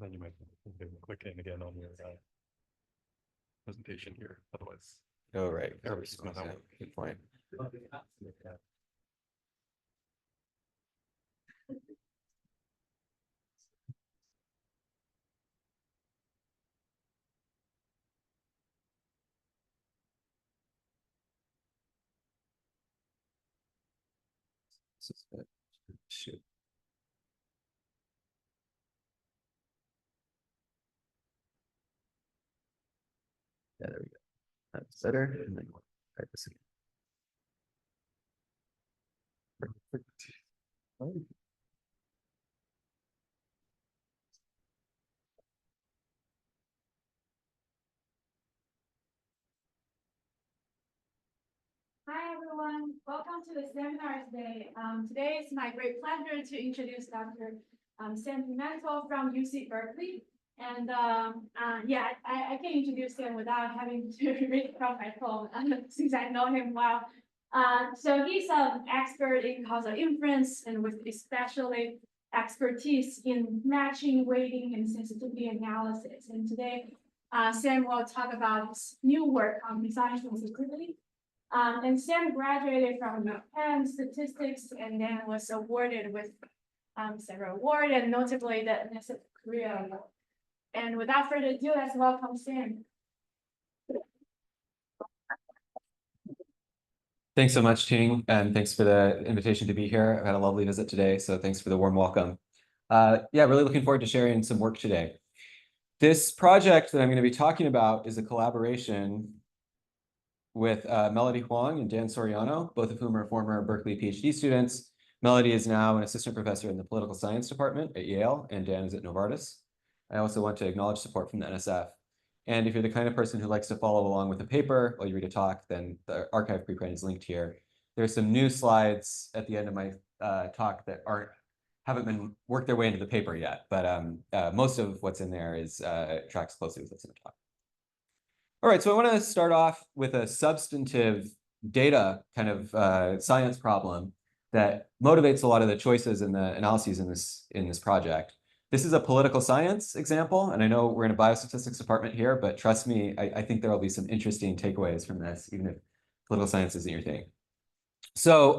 Then you might click in again on your presentation here. Otherwise, oh, right. Good point. Shoot. Yeah, there we go. That's better. And then we'll try this again. Perfect. Hi, everyone. Welcome to the seminar today. Today it's my great pleasure to introduce Dr. Sam Pimentel from UC Berkeley. And yeah, I can introduce him without having to read from my phone since I know him well. So he's an expert in causal inference and with especially expertise in matching, weighting, and sensitivity analysis. And today, Sam will talk about his new work on design sensitivity. And Sam graduated from Penn Statistics and then was awarded with several awards and notably the NASA Career Award. And without further ado, let's welcome Sam. Thanks so much, Ting, and thanks for the invitation to be here. I've had a lovely visit today, so thanks for the warm welcome. Yeah, really looking forward to sharing some work today. This project that I'm going to be talking about is a collaboration with Melody Huang and Dan Soriano, both of whom are former Berkeley PhD students. Melody is now an assistant professor in the political science department at Yale, and Dan is at Novartis. I also want to acknowledge support from the NSF. And if you're the kind of person who likes to follow along with a paper while you read a talk, then the archive preprint is linked here. There's some new slides at the end of my talk that haven't been worked their way into the paper yet, but most of what's in there is tracks closely with what's in the talk. All right, so I want to start off with a substantive data kind of science problem that motivates a lot of the choices and the analyses in this project. This is a political science example, and I know we're in a biostatistics department here, but trust me, I think there will be some interesting takeaways from this, even if political science isn't your thing. So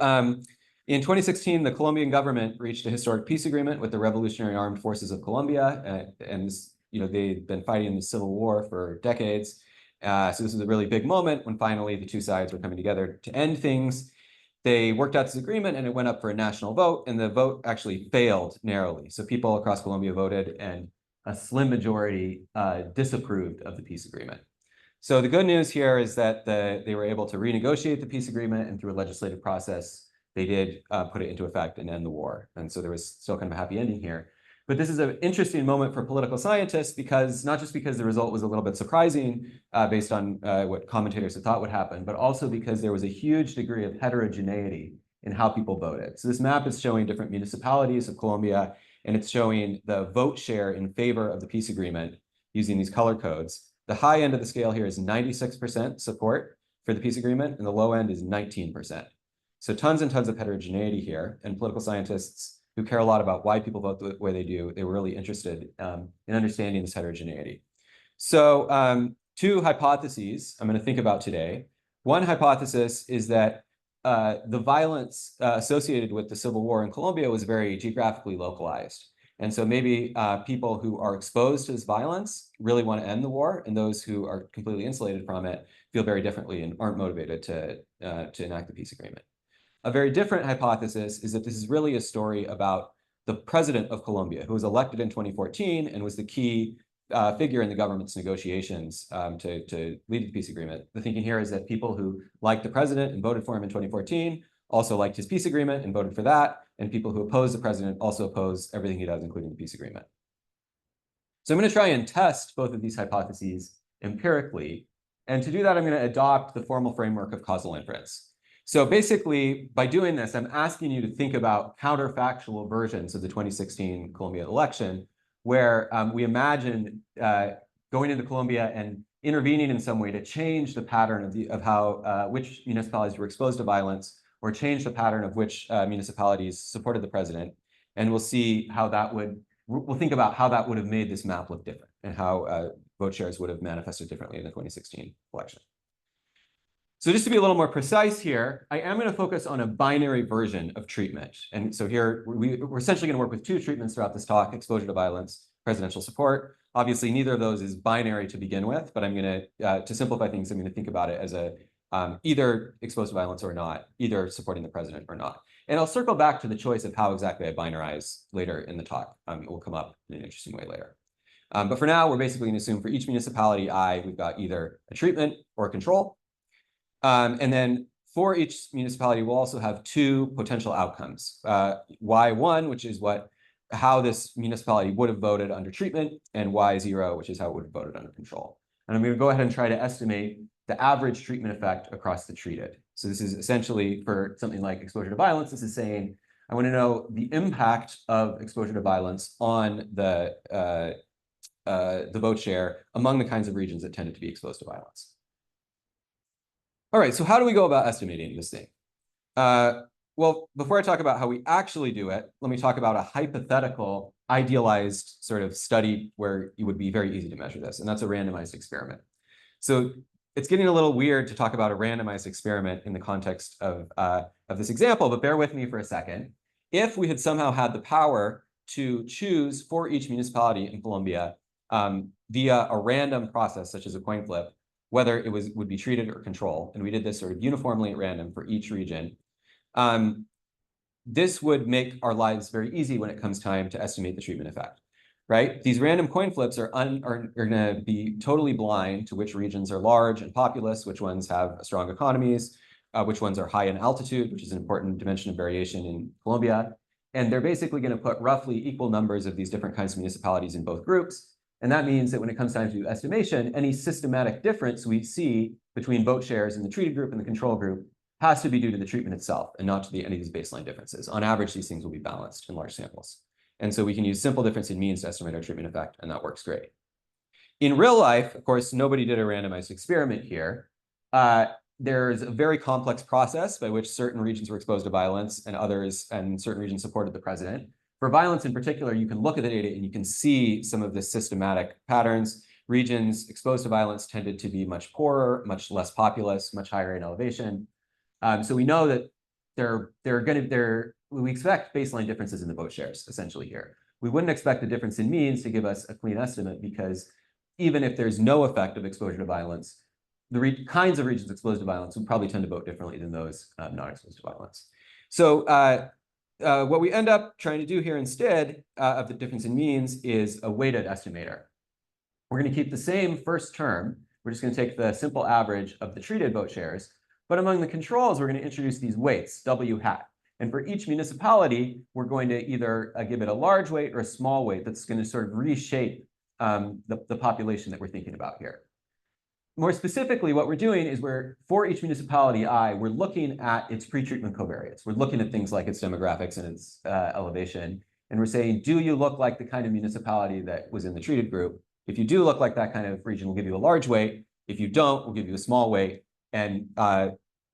in 2016, the Colombian government reached a historic peace agreement with the Revolutionary Armed Forces of Colombia, and they'd been fighting the civil war for decades. So this was a really big moment when finally the two sides were coming together to end things. They worked out this agreement and it went up for a national vote, and the vote actually failed narrowly. So people across Colombia voted and a slim majority disapproved of the peace agreement. So the good news here is that they were able to renegotiate the peace agreement, and through a legislative process, they did put it into effect and end the war. And so there was still kind of a happy ending here. But this is an interesting moment for political scientists because not just because the result was a little bit surprising based on what commentators had thought would happen, but also because there was a huge degree of heterogeneity in how people voted. So this map is showing different municipalities of Colombia, and it's showing the vote share in favor of the peace agreement using these color codes. The high end of the scale here is 96% support for the peace agreement, and the low end is 19%. So tons and tons of heterogeneity here, and political scientists who care a lot about why people vote the way they do, they were really interested in understanding this heterogeneity. So two hypotheses I'm going to think about today. One hypothesis is that the violence associated with the civil war in Colombia was very geographically localized. And so maybe people who are exposed to this violence really want to end the war, and those who are completely insulated from it feel very differently and aren't motivated to enact the peace agreement. A very different hypothesis is that this is really a story about the president of Colombia, who was elected in 2014 and was the key figure in the government's negotiations to lead the peace agreement. The thinking here is that people who liked the president and voted for him in 2014 also liked his peace agreement and voted for that, and people who oppose the president also oppose everything he does, including the peace agreement. So I'm going to try and test both of these hypotheses empirically, and to do that, I'm going to adopt the formal framework of causal inference. So basically, by doing this, I'm asking you to think about counterfactual versions of the 2016 Colombia election, where we imagine going into Colombia and intervening in some way to change the pattern of how which municipalities were exposed to violence, or change the pattern of which municipalities supported the president. And we'll see how that would we'll think about how that would have made this map look different and how vote shares would have manifested differently in the 2016 election. So just to be a little more precise here, I am going to focus on a binary version of treatment. And so here, we're essentially going to work with two treatments throughout this talk: exposure to violence, presidential support. Obviously, neither of those is binary to begin with, but I'm going to simplify things, I'm going to think about it as a either exposed to violence or not, either supporting the president or not. And I'll circle back to the choice of how exactly I binarize later in the talk. It will come up in an interesting way later. But for now, we're basically going to assume for each municipality we've got either a treatment or a control. And then for each municipality, we'll also have two potential outcomes. Y1, which is how this municipality would have voted under treatment, and Y0, which is how it would have voted under control. And I'm going to go ahead and try to estimate the average treatment effect across the treated. So this is essentially for something like exposure to violence. This is saying, I want to know the impact of exposure to violence on the vote share among the kinds of regions that tended to be exposed to violence. All right, so how do we go about estimating this thing? Well, before I talk about how we actually do it, let me talk about a hypothetical, idealized sort of study where it would be very easy to measure this, and that's a randomized experiment. So it's getting a little weird to talk about a randomized experiment in the context of this example, but bear with me for a second. If we had somehow had the power to choose for each municipality in Colombia via a random process, such as a coin flip, whether it would be treated or control, and we did this sort of uniformly at random for each region, this would make our lives very easy when it comes time to estimate the treatment effect, right? These random coin flips are going to be totally blind to which regions are large and populous, which ones have strong economies, which ones are high in altitude, which is an important dimension of variation in Colombia. And they're basically going to put roughly equal numbers of these different kinds of municipalities in both groups. And that means that when it comes time to do estimation, any systematic difference we see between vote shares in the treated group and the control group has to be due to the treatment itself and not to any of these baseline differences. On average, these things will be balanced in large samples. And so we can use simple difference in means to estimate our treatment effect, and that works great. In real life, of course, nobody did a randomized experiment here. There's a very complex process by which certain regions were exposed to violence and certain regions supported the president. For violence in particular, you can look at the data and you can see some of the systematic patterns. Regions exposed to violence tended to be much poorer, much less populous, much higher in elevation. So we know that we expect baseline differences in the vote shares, essentially here. We wouldn't expect the difference in means to give us a clean estimate because even if there's no effect of exposure to violence, the kinds of regions exposed to violence would probably tend to vote differently than those not exposed to violence. So what we end up trying to do here instead of the difference in means is a weighted estimator. We're going to keep the same first term. We're just going to take the simple average of the treated vote shares. But among the controls, we're going to introduce these weights, W hat. And for each municipality, we're going to either give it a large weight or a small weight that's going to sort of reshape the population that we're thinking about here. More specifically, what we're doing is for each municipality we're looking at its pretreatment covariates. We're looking at things like its demographics and its elevation. And we're saying, do you look like the kind of municipality that was in the treated group? If you do look like that kind of region, we'll give you a large weight. If you don't, we'll give you a small weight. And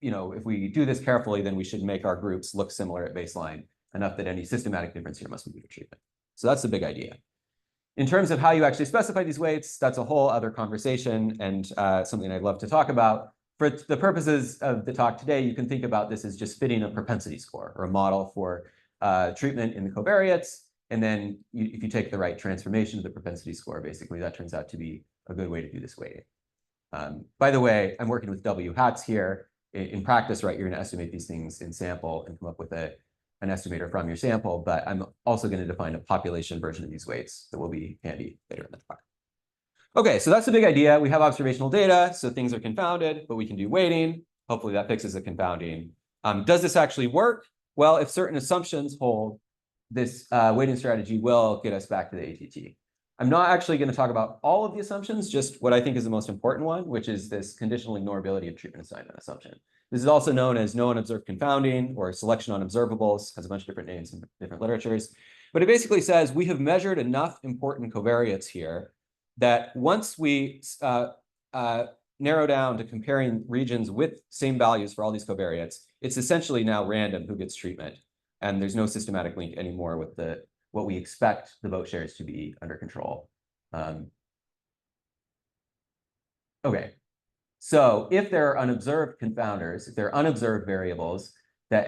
if we do this carefully, then we should make our groups look similar at baseline, enough that any systematic difference here must be due to treatment. So that's the big idea. In terms of how you actually specify these weights, that's a whole other conversation and something I'd love to talk about. For the purposes of the talk today, you can think about this as just fitting a propensity score or a model for treatment in the covariates. And then if you take the right transformation of the propensity score, basically that turns out to be a good way to do this weighting. By the way, I'm working with W hats here. In practice, right, you're going to estimate these things in sample and come up with an estimator from your sample, but I'm also going to define a population version of these weights that will be handy later in the talk. Okay, so that's the big idea. We have observational data, so things are confounded, but we can do weighting. Hopefully that fixes the confounding. Does this actually work? Well, if certain assumptions hold, this weighting strategy will get us back to the ATT. I'm not actually going to talk about all of the assumptions, just what I think is the most important one, which is this conditional ignorability of treatment assignment assumption. This is also known as no unobserved confounding or selection on observables, has a bunch of different names in different literatures. But it basically says we have measured enough important covariates here that once we narrow down to comparing regions with same values for all these covariates, it's essentially now random who gets treatment. And there's no systematic link anymore with the what we expect the vote shares to be under control. Okay, so if there are unobserved confounders, if there are unobserved variables that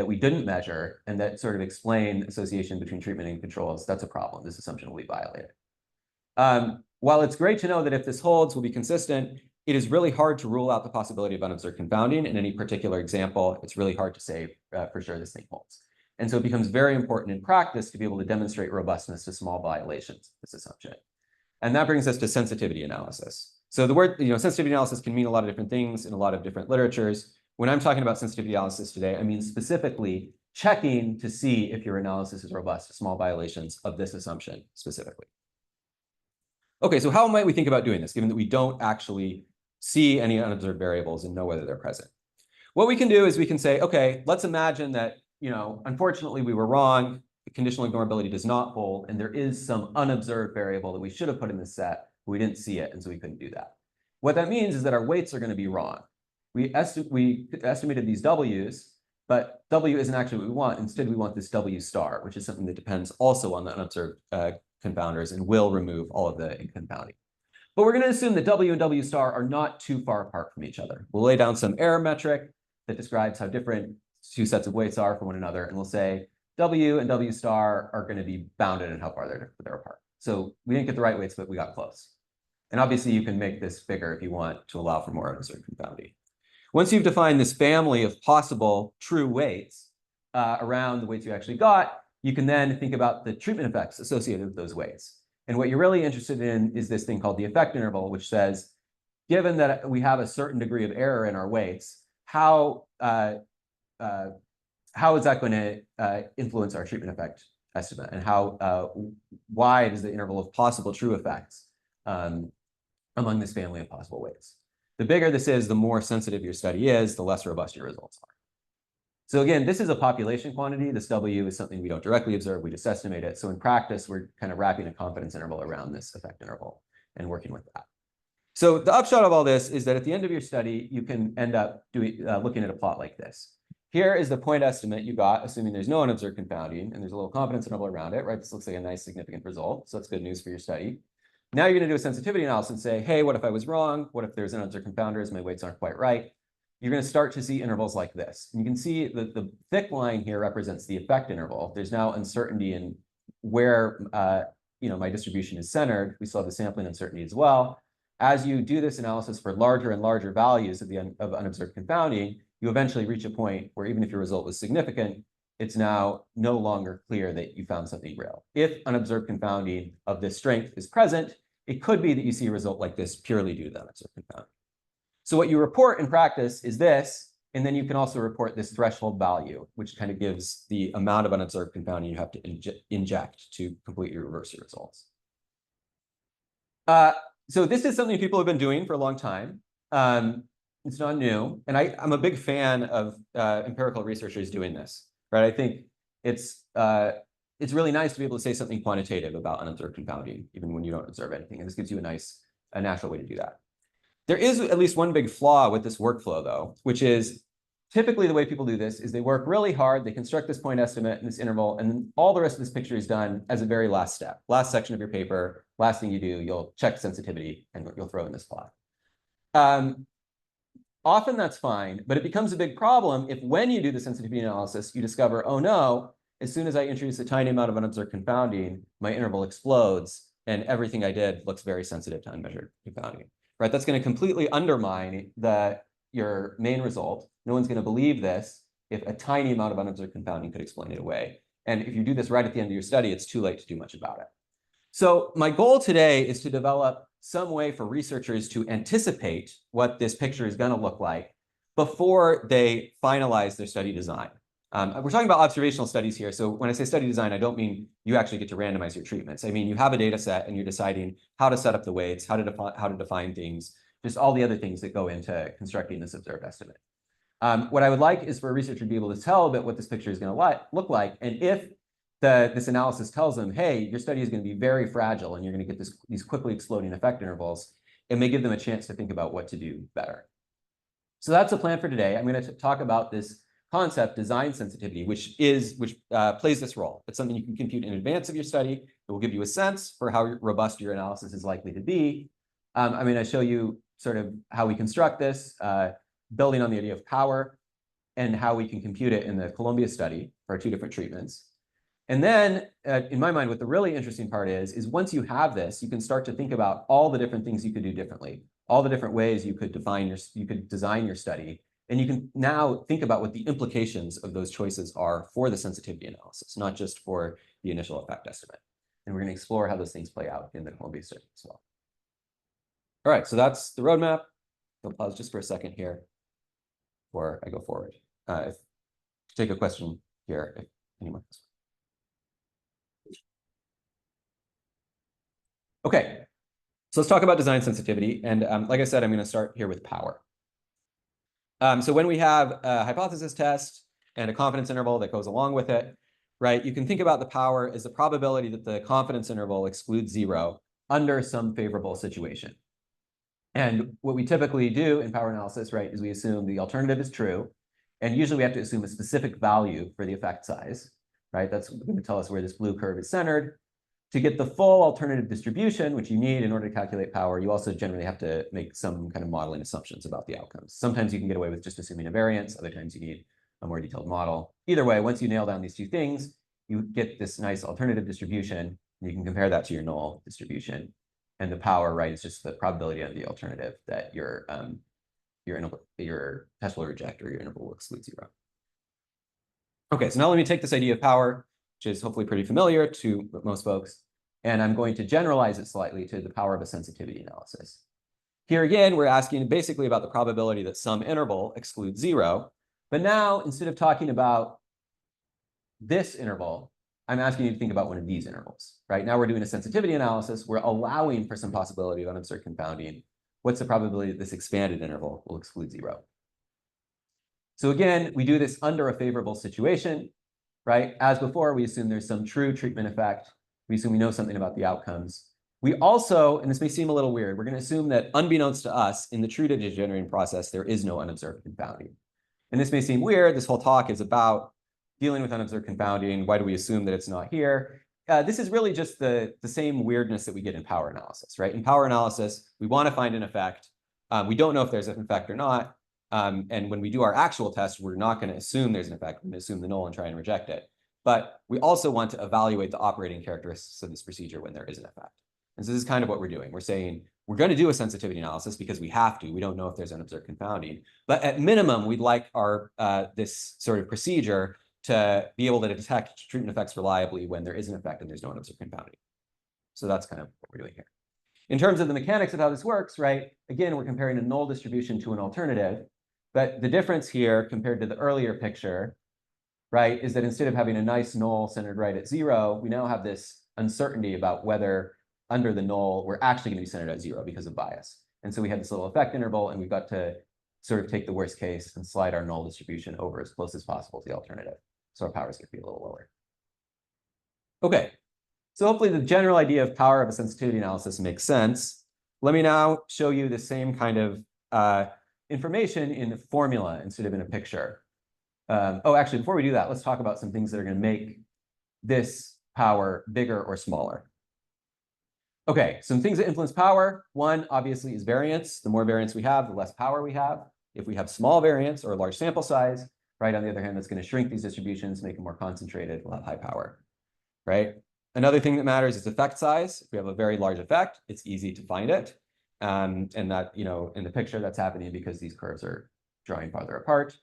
we didn't measure and that sort of explain association between treatment and controls, that's a problem. This assumption will be violated. While it's great to know that if this holds, we'll be consistent, it is really hard to rule out the possibility of unobserved confounding in any particular example. It's really hard to say for sure this thing holds. And so it becomes very important in practice to be able to demonstrate robustness to small violations of this assumption. And that brings us to sensitivity analysis. So the word, sensitivity analysis can mean a lot of different things in a lot of different literatures. When I'm talking about sensitivity analysis today, I mean specifically checking to see if your analysis is robust to small violations of this assumption specifically. Okay, so how might we think about doing this, given that we don't actually see any unobserved variables and know whether they're present? What we can do is we can say, okay, let's imagine that, unfortunately we were wrong, the conditional ignorability does not hold, and there is some unobserved variable that we should have put in the set, but we didn't see it, and so we couldn't do that. What that means is that our weights are going to be wrong. We estimated these W's, but W isn't actually what we want. Instead, we want this W star, which is something that depends also on the unobserved confounders and will remove all of the confounding. But we're going to assume that W and W star are not too far apart from each other. We'll lay down some error metric that describes how different two sets of weights are from one another, and we'll say W and W star are going to be bounded and how far they're apart. So we didn't get the right weights, but we got close. And obviously, you can make this bigger if you want to allow for more unobserved confounding. Once you've defined this family of possible true weights around the weights you actually got, you can then think about the treatment effects associated with those weights. And what you're really interested in is this thing called the effect interval, which says, given that we have a certain degree of error in our weights, how is that going to influence our treatment effect estimate? And how wide is the interval of possible true effects among this family of possible weights? The bigger this is, the more sensitive your study is, the less robust your results are. So again, this is a population quantity. This W is something we don't directly observe. We just estimate it. So in practice, we're kind of wrapping a confidence interval around this effect interval and working with that. So the upshot of all this is that at the end of your study, you can end up looking at a plot like this. Here is the point estimate you got, assuming there's no unobserved confounding, and there's a little confidence interval around it, right? This looks like a nice significant result. So that's good news for your study. Now you're going to do a sensitivity analysis and say, hey, what if I was wrong? What if there's unobserved confounders? My weights aren't quite right. You're going to start to see intervals like this. And you can see that the thick line here represents the effect interval. There's now uncertainty in where my distribution is centered. We still have the sampling uncertainty as well. As you do this analysis for larger and larger values of unobserved confounding, you eventually reach a point where even if your result was significant, it's now no longer clear that you found something real. If unobserved confounding of this strength is present, it could be that you see a result like this purely due to the unobserved confounding. So what you report in practice is this, and then you can also report this threshold value, which kind of gives the amount of unobserved confounding you have to inject to complete your reverse results. So this is something people have been doing for a long time. It's not new, and I'm a big fan of empirical researchers doing this, right? I think it's really nice to be able to say something quantitative about unobserved confounding, even when you don't observe anything, and this gives you a natural way to do that. There is at least one big flaw with this workflow, though, which is typically the way people do this is they work really hard, they construct this point estimate and this interval, and then all the rest of this picture is done as a very last step. Last section of your paper, last thing you do, you'll check sensitivity and you'll throw in this plot. Often that's fine, but it becomes a big problem if when you do the sensitivity analysis, you discover, oh no, as soon as I introduce a tiny amount of unobserved confounding, my interval explodes and everything I did looks very sensitive to unmeasured confounding. Right, that's going to completely undermine your main result. No one's going to believe this if a tiny amount of unobserved confounding could explain it away. And if you do this right at the end of your study, it's too late to do much about it. So my goal today is to develop some way for researchers to anticipate what this picture is going to look like before they finalize their study design. We're talking about observational studies here. So when I say study design, I don't mean you actually get to randomize your treatments. I mean, you have a data set and you're deciding how to set up the weights, how to define things, just all the other things that go into constructing this observed estimate. What I would like is for a researcher to be able to tell a bit what this picture is going to look like. And if this analysis tells them, hey, your study is going to be very fragile and you're going to get these quickly exploding effect intervals, it may give them a chance to think about what to do better. So that's the plan for today. I'm going to talk about this concept, design sensitivity, which plays this role. It's something you can compute in advance of your study. It will give you a sense for how robust your analysis is likely to be. I'm going to show you sort of how we construct this, building on the idea of power and how we can compute it in the Columbia study for our 2 different treatments. And then, in my mind, what the really interesting part is once you have this, you can start to think about all the different things you could do differently, all the different ways you could design your study. And you can now think about what the implications of those choices are for the sensitivity analysis, not just for the initial effect estimate. And we're going to explore how those things play out in the Columbia study as well. All right, so that's the roadmap. I'll pause just for a second here before I go forward. Take a question here if anyone has one. Okay, so let's talk about design sensitivity. And like I said, I'm going to start here with power. So when we have a hypothesis test and a confidence interval that goes along with it, right, you can think about the power as the probability that the confidence interval excludes 0 under some favorable situation. And what we typically do in power analysis, right, is we assume the alternative is true. And usually we have to assume a specific value for the effect size, right? That's going to tell us where this blue curve is centered. To get the full alternative distribution, which you need in order to calculate power, you also generally have to make some kind of modeling assumptions about the outcomes. Sometimes you can get away with just assuming a variance. Other times you need a more detailed model. Either way, once you nail down these 2 things, you get this nice alternative distribution. And you can compare that to your null distribution. And the power, right, is just the probability of the alternative that your test will reject or your interval will exclude 0. Okay, so now let me take this idea of power, which is hopefully pretty familiar to most folks, and I'm going to generalize it slightly to the power of a sensitivity analysis. Here again, we're asking basically about the probability that some interval excludes 0. But now, instead of talking about this interval, I'm asking you to think about one of these intervals, right? Now we're doing a sensitivity analysis. We're allowing for some possibility of unobserved confounding. What's the probability that this expanded interval will exclude 0? So again, we do this under a favorable situation, right? As before, we assume there's some true treatment effect. We assume we know something about the outcomes. We also, and this may seem a little weird, we're going to assume that unbeknownst to us, in the true data generating process, there is no unobserved confounding. And this may seem weird. This whole talk is about dealing with unobserved confounding. Why do we assume that it's not here? This is really just the same weirdness that we get in power analysis, right? In power analysis, we want to find an effect. We don't know if there's an effect or not. And when we do our actual test, we're not going to assume there's an effect. We're going to assume the null and try and reject it. But we also want to evaluate the operating characteristics of this procedure when there is an effect. And so this is kind of what we're doing. We're saying we're going to do a sensitivity analysis because we have to. We don't know if there's unobserved confounding. But at minimum, we'd like our this sort of procedure to be able to detect treatment effects reliably when there is an effect and there's no unobserved confounding. So that's kind of what we're doing here. In terms of the mechanics of how this works, right? Again, we're comparing a null distribution to an alternative. But the difference here compared to the earlier picture, right, is that instead of having a nice null centered right at 0, we now have this uncertainty about whether under the null we're actually going to be centered at 0 because of bias. And so we had this little effect interval, and we've got to sort of take the worst case and slide our null distribution over as close as possible to the alternative. So our power is going to be a little lower. Okay, so hopefully the general idea of power of a sensitivity analysis makes sense. Let me now show you the same kind of information in formula instead of in a picture. Oh, actually, before we do that, let's talk about some things that are going to make this power bigger or smaller. Okay, some things that influence power. One, obviously, is variance. The more variance we have, the less power we have. If we have small variance or a large sample size, right, on the other hand, that's going to shrink these distributions, make them more concentrated, we'll have high power, right? Another thing that matters is effect size. If we have a very large effect, it's easy to find it. And that, you know, in the picture, that's happening because these curves are drawing farther apart.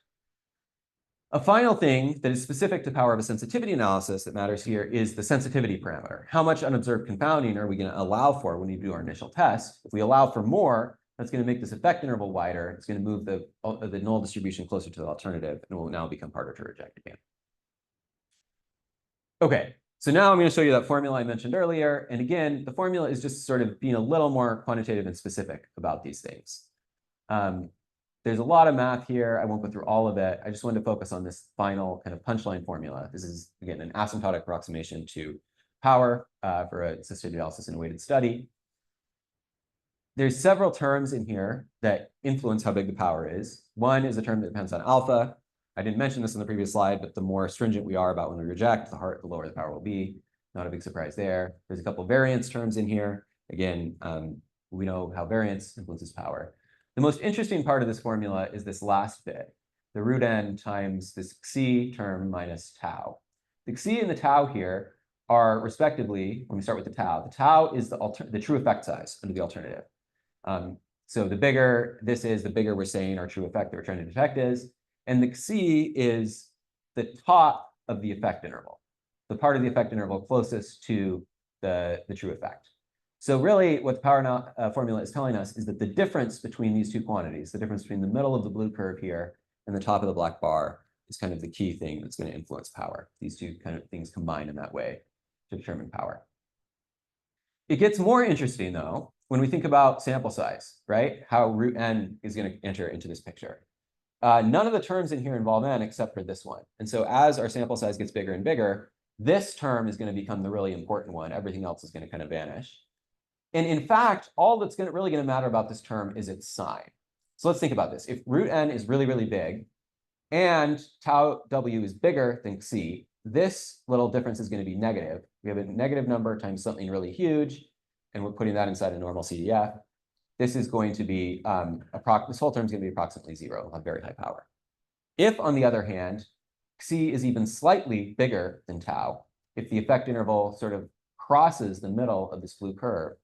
A final thing that is specific to power of a sensitivity analysis that matters here is the sensitivity parameter. How much unobserved confounding are we going to allow for when we do our initial test? If we allow for more, that's going to make this effect interval wider. It's going to move the null distribution closer to the alternative, and it will now become harder to reject again. Okay, so now I'm going to show you that formula I mentioned earlier. And again, the formula is just sort of being a little more quantitative and specific about these things. There's a lot of math here. I won't go through all of it. I just wanted to focus on this final kind of punchline formula. This is, again, an asymptotic approximation to power for a sensitivity analysis in a weighted study. There's several terms in here that influence how big the power is. One is a term that depends on alpha. I didn't mention this in the previous slide, but the more stringent we are about when we reject, the lower the power will be. Not a big surprise there. There's a couple of variance terms in here. Again, we know how variance influences power. The most interesting part of this formula is this last bit, the root n times this xi term minus tau. The xi and the tau here are respectively, when we start with the tau is the true effect size under the alternative. So the bigger this is, the bigger we're saying our true effect that we're trying to detect is. And the xi is the top of the effect interval, the part of the effect interval closest to the true effect. So really what the power formula is telling us is that the difference between these two quantities, the difference between the middle of the blue curve here and the top of the black bar, is kind of the key thing that's going to influence power. These two kind of things combine in that way to determine power. It gets more interesting, though, when we think about sample size, right? How root n is going to enter into this picture. None of the terms in here involve n except for this one. And so as our sample size gets bigger and bigger, this term is going to become the really important one. Everything else is going to kind of vanish. And in fact, all that's really going to matter about this term is its sign. So let's think about this. If root n is really, really big, and tau w is bigger than xi, this little difference is going to be negative. We have a negative number times something really huge, and we're putting that inside a normal CDF. This is going to be, this whole term is going to be approximately 0. It'll have very high power. If, on the other hand, xi is even slightly bigger than tau, if the effect interval sort of crosses the middle of this blue curve,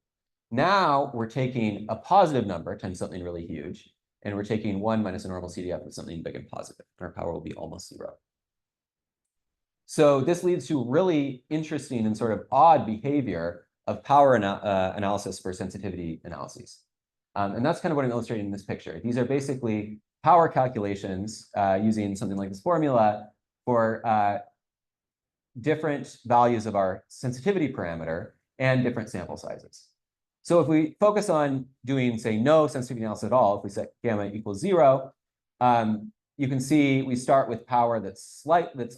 now we're taking a positive number times something really huge, and we're taking 1 minus a normal CDF with something big and positive. Our power will be almost 0. So this leads to really interesting and sort of odd behavior of power analysis for sensitivity analyses. And that's kind of what I'm illustrating in this picture. These are basically power calculations using something like this formula for different values of our sensitivity parameter and different sample sizes. So if we focus on doing, say, no sensitivity analysis at all, if we set gamma equals 0, you can see we start with power that's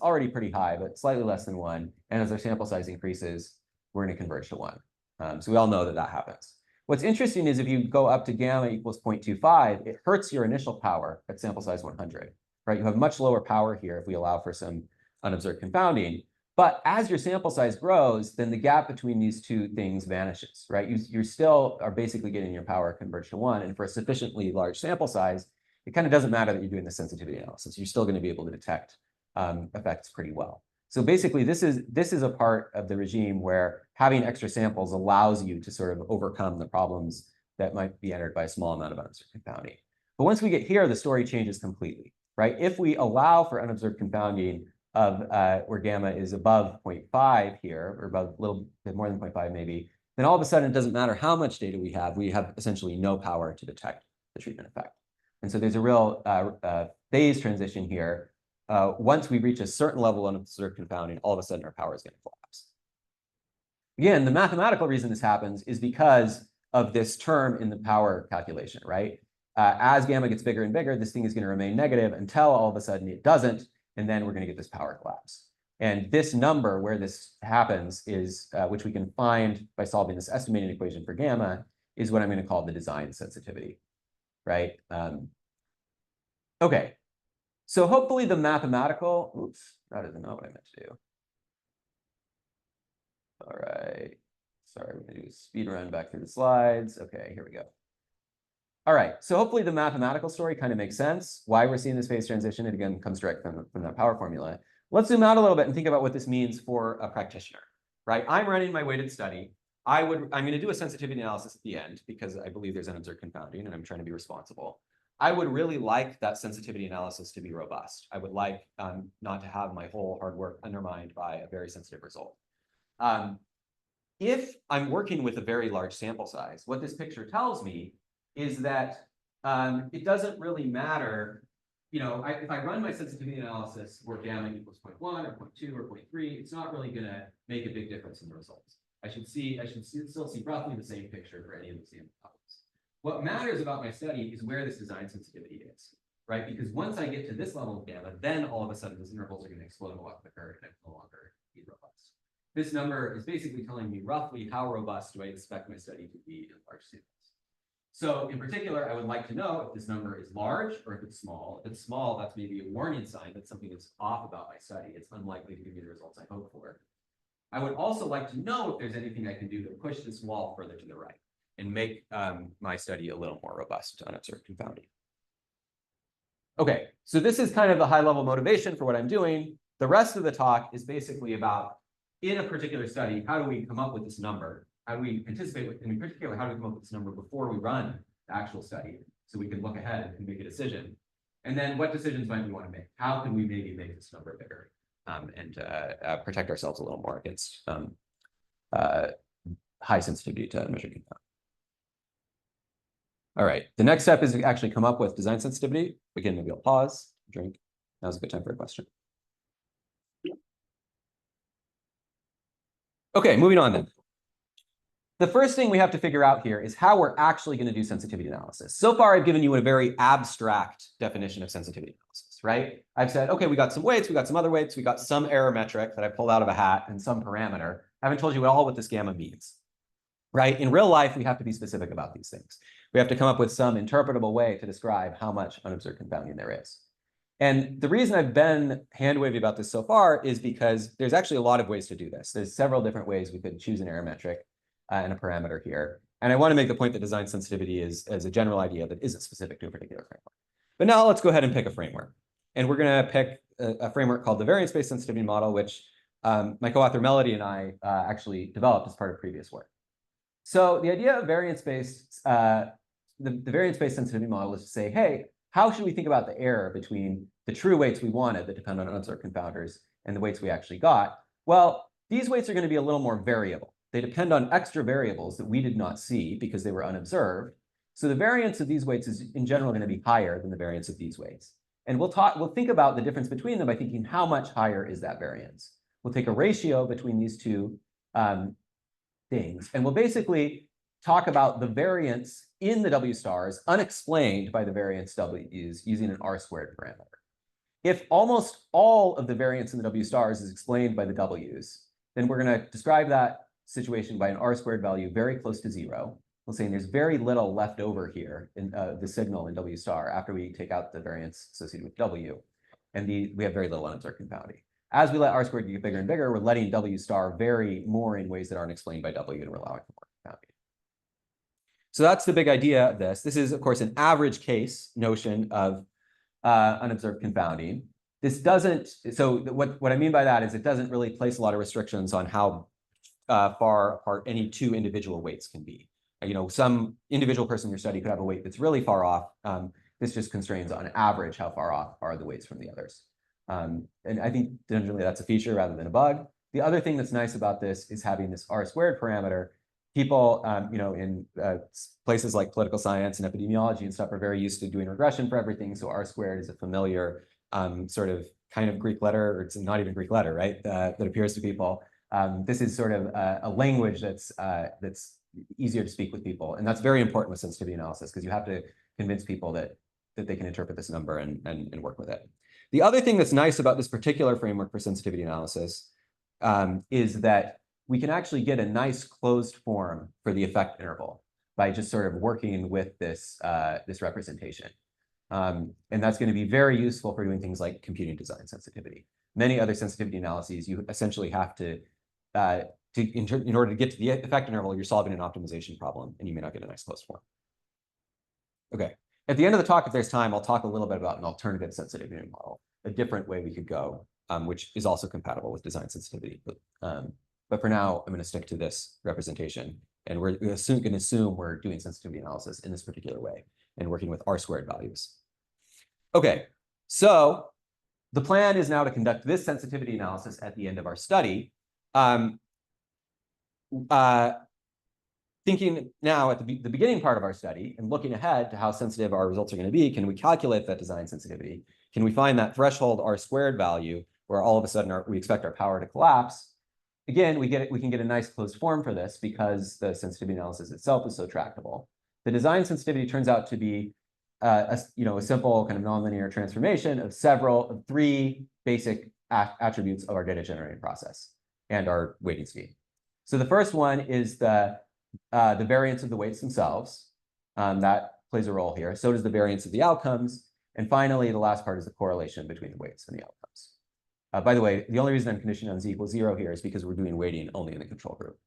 already pretty high, but slightly less than 1. And as our sample size increases, we're going to converge to 1. So we all know that that happens. What's interesting is if you go up to gamma equals 0.25, it hurts your initial power at sample size 100, right? You have much lower power here if we allow for some unobserved confounding. But as your sample size grows, then the gap between these two things vanishes, right? You still are basically getting your power converged to 1. And for a sufficiently large sample size, it kind of doesn't matter that you're doing the sensitivity analysis. You're still going to be able to detect effects pretty well. So basically, this is a part of the regime where having extra samples allows you to sort of overcome the problems that might be entered by a small amount of unobserved confounding. But once we get here, the story changes completely, right? If we allow for unobserved confounding of where gamma is above 0.5 here, or above a little bit more than 0.5 maybe, then all of a sudden it doesn't matter how much data we have essentially no power to detect the treatment effect. And so there's a real phase transition here. Once we reach a certain level of unobserved confounding, all of a sudden our power is going to collapse. Again, the mathematical reason this happens is because of this term in the power calculation, right? As gamma gets bigger and bigger, this thing is going to remain negative until all of a sudden it doesn't, and then we're going to get this power collapse. And this number where this happens is, which we can find by solving this estimating equation for gamma, is what I'm going to call the design sensitivity, right? Okay, so hopefully the mathematical, oops, that is not what I meant to do. All right, sorry, we're going to do a speed run back through the slides. Okay, here we go. All right, so hopefully the mathematical story kind of makes sense, why we're seeing this phase transition. It again comes direct from that power formula. Let's zoom out a little bit and think about what this means for a practitioner, right? I'm running my weighted study. I'm going to do a sensitivity analysis at the end because I believe there's unobserved confounding and I'm trying to be responsible. I would really like that sensitivity analysis to be robust. I would like not to have my whole hard work undermined by a very sensitive result. If I'm working with a very large sample size, what this picture tells me is that it doesn't really matter, you know, if I run my sensitivity analysis where gamma equals 0.1 or 0.2 or 0.3, it's not really going to make a big difference in the results. I should still see roughly the same picture for any of the sample levels. What matters about my study is where this design sensitivity is, right? Because once I get to this level of gamma, then all of a sudden those intervals are going to explode a lot quicker and no longer be robust. This number is basically telling me roughly how robust do I expect my study to be in large samples. So in particular, I would like to know if this number is large or if it's small. If it's small, that's maybe a warning sign that something is off about my study. It's unlikely to give me the results I hope for. I would also like to know if there's anything I can do to push this wall further to the right and make my study a little more robust to unobserved confounding. Okay, so this is kind of the high-level motivation for what I'm doing. The rest of the talk is basically about, in a particular study, how do we come up with this number? How do we anticipate, in particular, how do we come up with this number before we run the actual study so we can look ahead and make a decision? And then what decisions might we want to make? How can we maybe make this number bigger and protect ourselves a little more against high sensitivity to unmeasured confounding? All right, the next step is to actually come up with design sensitivity. Again, maybe I'll pause, drink. Now's a good time for a question. Okay, moving on then. The first thing we have to figure out here is how we're actually going to do sensitivity analysis. So far, I've given you a very abstract definition of sensitivity analysis, right? I've said, okay, we got some weights, we got some other weights, we got some error metric that I pulled out of a hat and some parameter. I haven't told you at all what this gamma means, right? In real life, we have to be specific about these things. We have to come up with some interpretable way to describe how much unobserved confounding there is. And the reason I've been hand-wavy about this so far is because there's actually a lot of ways to do this. There's several different ways we could choose an error metric and a parameter here. And I want to make the point that design sensitivity is as a general idea that isn't specific to a particular framework. But now let's go ahead and pick a framework. And we're going to pick a framework called the variance-based sensitivity model, which my co-author Melody and I actually developed as part of previous work. So the idea of variance-based, the variance-based sensitivity model is to say, hey, how should we think about the error between the true weights we wanted that depend on unobserved confounders and the weights we actually got? Well, these weights are going to be a little more variable. They depend on extra variables that we did not see because they were unobserved. So the variance of these weights is in general going to be higher than the variance of these weights. And we'll think about the difference between them by thinking how much higher is that variance. We'll take a ratio between these two things, and we'll basically talk about the variance in the W stars unexplained by the variance W's using an R-squared parameter. If almost all of the variance in the W stars is explained by the W's, then we're going to describe that situation by an R-squared value very close to 0. We'll say there's very little left over here in the signal in W star after we take out the variance associated with W, and we have very little unobserved confounding. As we let R-squared get bigger and bigger, we're letting W star vary more in ways that aren't explained by W, and we're allowing for more confounding. So that's the big idea of this. This is, of course, an average case notion of unobserved confounding. This doesn't, so what I mean by that is it doesn't really place a lot of restrictions on how far apart any two individual weights can be. You know, some individual person in your study could have a weight that's really far off. This just constrains on average how far off are the weights from the others. And I think generally that's a feature rather than a bug. The other thing that's nice about this is having this R-squared parameter. People, you know, in places like political science and epidemiology and stuff are very used to doing regression for everything. So R-squared is a familiar sort of kind of Greek letter, or it's not even Greek letter, right? That appears to people. This is sort of a language that's easier to speak with people, and that's very important with sensitivity analysis because you have to convince people that they can interpret this number and work with it. The other thing that's nice about this particular framework for sensitivity analysis is that we can actually get a nice closed form for the effect interval by just sort of working with this representation. And that's going to be very useful for doing things like computing design sensitivity. Many other sensitivity analyses, you essentially have to in order to get to the effect interval, you're solving an optimization problem, and you may not get a nice closed form. Okay. At the end of the talk, if there's time, I'll talk a little bit about an alternative sensitivity model, a different way we could go, which is also compatible with design sensitivity. But for now, I'm going to stick to this representation, and we're going to assume we're doing sensitivity analysis in this particular way and working with R-squared values. Okay, so the plan is now to conduct this sensitivity analysis at the end of our study. Thinking now at the beginning part of our study and looking ahead to how sensitive our results are going to be, can we calculate that design sensitivity? Can we find that threshold R-squared value where all of a sudden we expect our power to collapse? Again, we can get a nice closed form for this because the sensitivity analysis itself is so tractable. The design sensitivity turns out to be a simple kind of nonlinear transformation of three basic attributes of our data generating process and our weighting scheme. So the first one is the variance of the weights themselves. That plays a role here. So does the variance of the outcomes. And finally, the last part is the correlation between the weights and the outcomes. By the way, the only reason I'm conditioning on z equals 0 here is because we're doing weighting only in the control group.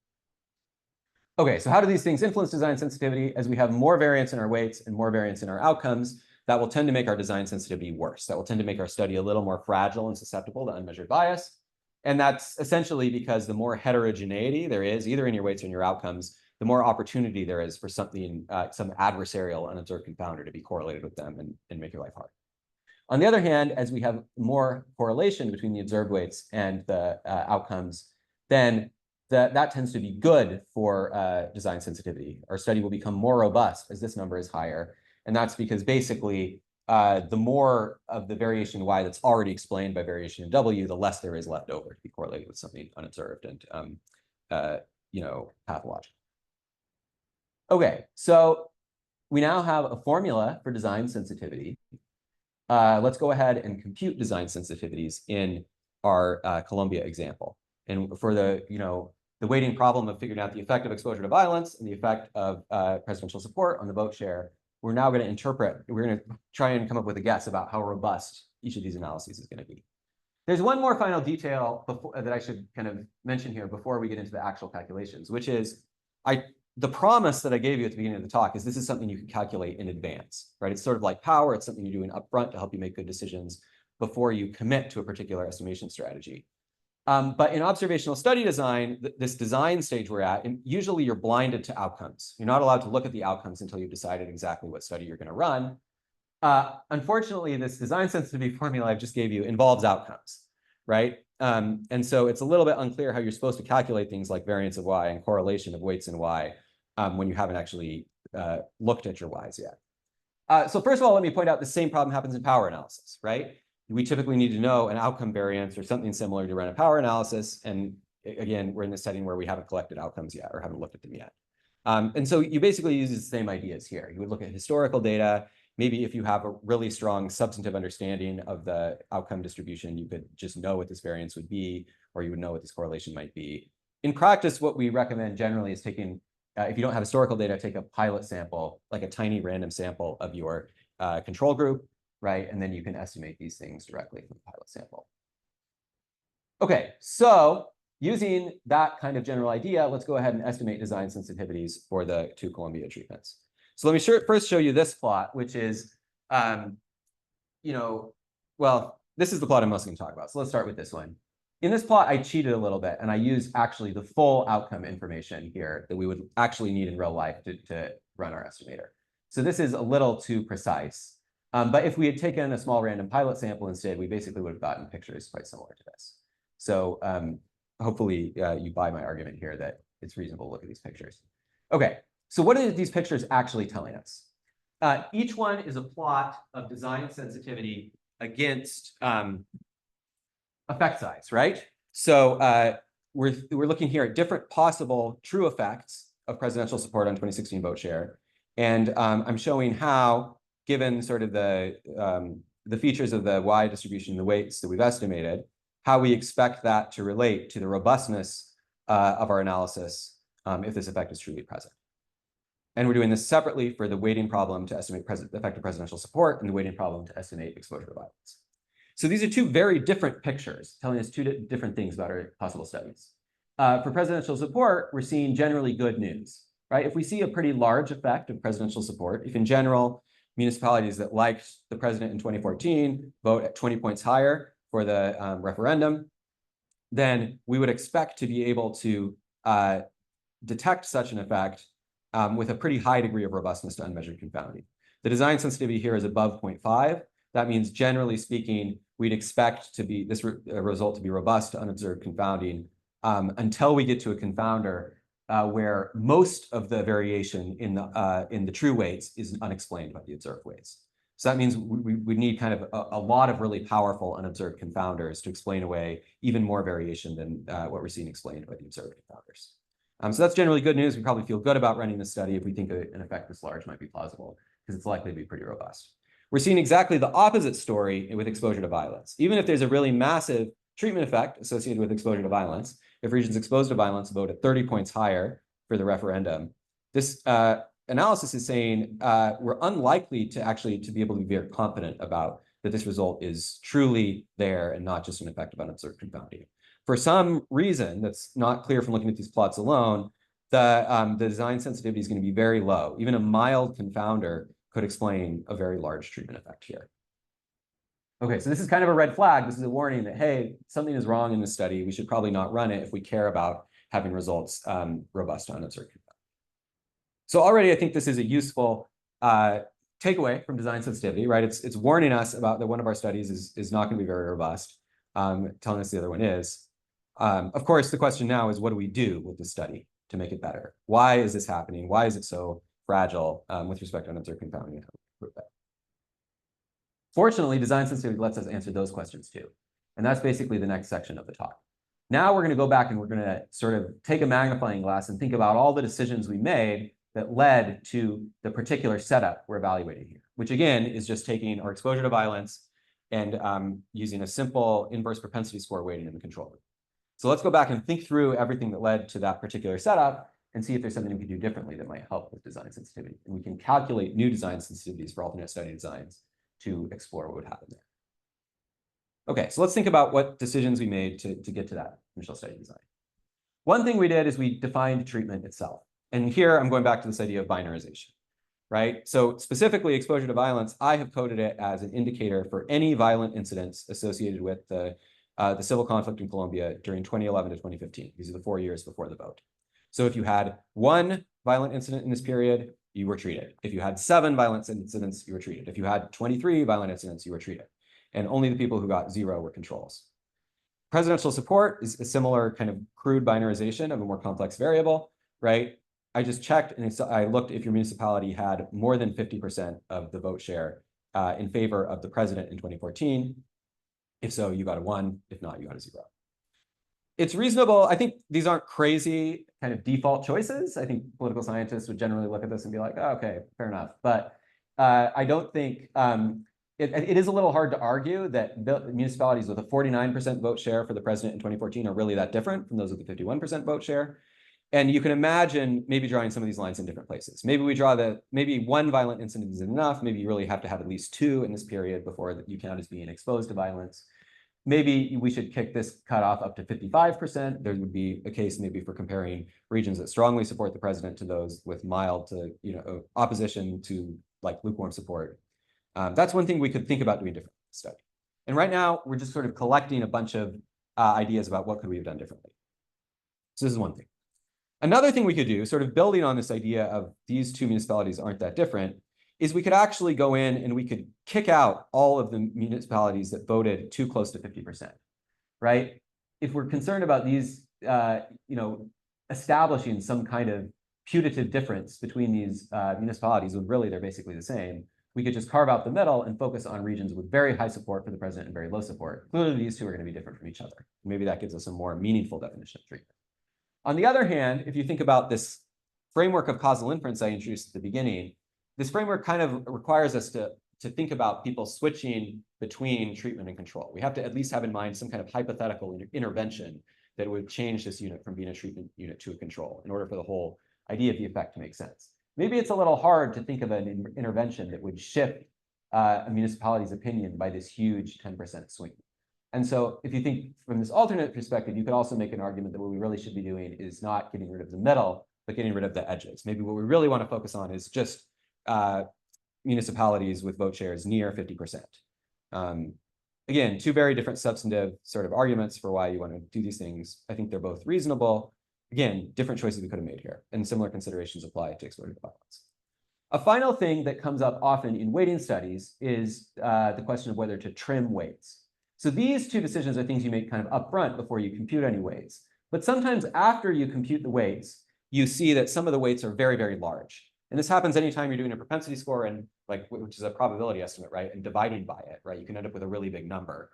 Okay, so how do these things influence design sensitivity? As we have more variance in our weights and more variance in our outcomes, that will tend to make our design sensitivity worse. That will tend to make our study a little more fragile and susceptible to unmeasured bias. And that's essentially because the more heterogeneity there is, either in your weights or in your outcomes, the more opportunity there is for something, some adversarial unobserved confounder to be correlated with them and make your life hard. On the other hand, as we have more correlation between the observed weights and the outcomes, then that tends to be good for design sensitivity. Our study will become more robust as this number is higher. And that's because basically, the more of the variation in y that's already explained by variation in w, the less there is left over to be correlated with something unobserved and pathological. Okay, so we now have a formula for design sensitivity. Let's go ahead and compute design sensitivities in our Columbia example. And for the weighting problem of figuring out the effect of exposure to violence and the effect of presidential support on the vote share, we're now going to try and come up with a guess about how robust each of these analyses is going to be. There's one more final detail that I should kind of mention here before we get into the actual calculations, which is the promise that I gave you at the beginning of the talk is this is something you can calculate in advance, right? It's sort of like power. It's something you're doing upfront to help you make good decisions before you commit to a particular estimation strategy. But in observational study design, this design stage we're at, and usually you're blinded to outcomes. You're not allowed to look at the outcomes until you've decided exactly what study you're going to run. Unfortunately, this design sensitivity formula I just gave you involves outcomes, right? And so it's a little bit unclear how you're supposed to calculate things like variance of y and correlation of weights in y when you haven't actually looked at your y's yet. So first of all, let me point out the same problem happens in power analysis, right? We typically need to know an outcome variance or something similar to run a power analysis. And again, we're in this setting where we haven't collected outcomes yet or haven't looked at them yet. And so you basically use the same ideas here. You would look at historical data. Maybe if you have a really strong substantive understanding of the outcome distribution, you could just know what this variance would be, or you would know what this correlation might be. In practice, what we recommend generally is taking, if you don't have historical data, take a pilot sample, like a tiny random sample of your control group, right? And then you can estimate these things directly from the pilot sample. Okay, so using that kind of general idea, let's go ahead and estimate design sensitivities for the two Columbia treatments. So let me first show you this plot, which is, well, this is the plot I'm mostly going to talk about. So let's start with this one. In this plot, I cheated a little bit, and I used actually the full outcome information here that we would actually need in real life to run our estimator. So this is a little too precise. But if we had taken a small random pilot sample instead, we basically would have gotten pictures quite similar to this. So hopefully you buy my argument here that it's reasonable to look at these pictures. Okay, so what are these pictures actually telling us? Each one is a plot of design sensitivity against effect size, right? So we're looking here at different possible true effects of presidential support on 2016 vote share. And I'm showing how, given sort of the features of the y distribution, the weights that we've estimated, how we expect that to relate to the robustness of our analysis if this effect is truly present. And we're doing this separately for the weighting problem to estimate the effect of presidential support and the weighting problem to estimate exposure to violence. So these are two very different pictures telling us two different things about our possible studies. For presidential support, we're seeing generally good news, right? If we see a pretty large effect of presidential support, if in general, municipalities that liked the president in 2014 vote at 20 points higher for the referendum, then we would expect to be able to detect such an effect with a pretty high degree of robustness to unmeasured confounding. The design sensitivity here is above 0.5. That means, generally speaking, we'd expect to be this result to be robust to unobserved confounding until we get to a confounder where most of the variation in the true weights is unexplained by the observed weights. So that means we need kind of a lot of really powerful unobserved confounders to explain away even more variation than what we're seeing explained by the observed confounders. So that's generally good news. We probably feel good about running this study if we think an effect this large might be plausible, because it's likely to be pretty robust. We're seeing exactly the opposite story with exposure to violence. Even if there's a really massive treatment effect associated with exposure to violence, if regions exposed to violence vote at 30 points higher for the referendum, this analysis is saying we're unlikely to actually to be able to be very confident about that this result is truly there and not just an effect of unobserved confounding. For some reason that's not clear from looking at these plots alone, the design sensitivity is going to be very low. Even a mild confounder could explain a very large treatment effect here. Okay, so this is kind of a red flag. This is a warning that, hey, something is wrong in this study. We should probably not run it if we care about having results robust to unobserved confounding. So already I think this is a useful takeaway from design sensitivity, right? It's warning us about that one of our studies is not going to be very robust, telling us the other one is. Of course, the question now is, what do we do with this study to make it better? Why is this happening? Why is it so fragile with respect to unobserved confounding and how we improve that? Fortunately, design sensitivity lets us answer those questions too. And that's basically the next section of the talk. Now we're going to go back and we're going to sort of take a magnifying glass and think about all the decisions we made that led to the particular setup we're evaluating here, which again is just taking our exposure to violence and using a simple inverse propensity score weighting in the control group. So let's go back and think through everything that led to that particular setup and see if there's something we can do differently that might help with design sensitivity. And we can calculate new design sensitivities for alternate study designs to explore what would happen there. Okay, so let's think about what decisions we made to get to that initial study design. One thing we did is we defined treatment itself. And here I'm going back to this idea of binarization, right? So specifically exposure to violence, I have coded it as an indicator for any violent incidents associated with the civil conflict in Colombia during 2011 to 2015. These are the 4 years before the vote. So if you had 1 violent incident in this period, you were treated. If you had 7 violent incidents, you were treated. If you had 23 violent incidents, you were treated. And only the people who got 0 were controls. Presidential support is a similar kind of crude binarization of a more complex variable, right? I just checked and I looked if your municipality had more than 50% of the vote share in favor of the president in 2014. If so, you got a 1. If not, you got a 0. It's reasonable. I think these aren't crazy kind of default choices. I think political scientists would generally look at this and be like, oh, okay, fair enough. But I don't think it is a little hard to argue that municipalities with a 49% vote share for the president in 2014 are really that different from those with the 51% vote share. And you can imagine maybe drawing some of these lines in different places. Maybe we draw that maybe 1 violent incident is enough. Maybe you really have to have at least 2 in this period before you count as being exposed to violence. Maybe we should kick this cutoff up to 55%. There would be a case maybe for comparing regions that strongly support the president to those with mild to opposition to like lukewarm support. That's one thing we could think about doing differently in the study. And right now, we're just sort of collecting a bunch of ideas about what could we have done differently. So this is one thing. Another thing we could do, sort of building on this idea of these 2 municipalities aren't that different, is we could actually go in and we could kick out all of the municipalities that voted too close to 50%, right? If we're concerned about these, establishing some kind of putative difference between these municipalities when really they're basically the same, we could just carve out the middle and focus on regions with very high support for the president and very low support. Clearly, these 2 are going to be different from each other. Maybe that gives us a more meaningful definition of treatment. On the other hand, if you think about this framework of causal inference I introduced at the beginning, this framework kind of requires us to think about people switching between treatment and control. We have to at least have in mind some kind of hypothetical intervention that would change this unit from being a treatment unit to a control in order for the whole idea of the effect to make sense. Maybe it's a little hard to think of an intervention that would shift a municipality's opinion by this huge 10% swing. And so if you think from this alternate perspective, you could also make an argument that what we really should be doing is not getting rid of the middle, but getting rid of the edges. Maybe what we really want to focus on is just municipalities with vote shares near 50%. Again, 2 very different substantive sort of arguments for why you want to do these things. I think they're both reasonable. Again, different choices we could have made here, and similar considerations apply to exposure to violence. A final thing that comes up often in weighting studies is the question of whether to trim weights. So these 2 decisions are things you make kind of upfront before you compute any weights. But sometimes after you compute the weights, you see that some of the weights are very, very large. And this happens anytime you're doing a propensity score and which is a probability estimate, right? And dividing by it, right? You can end up with a really big number.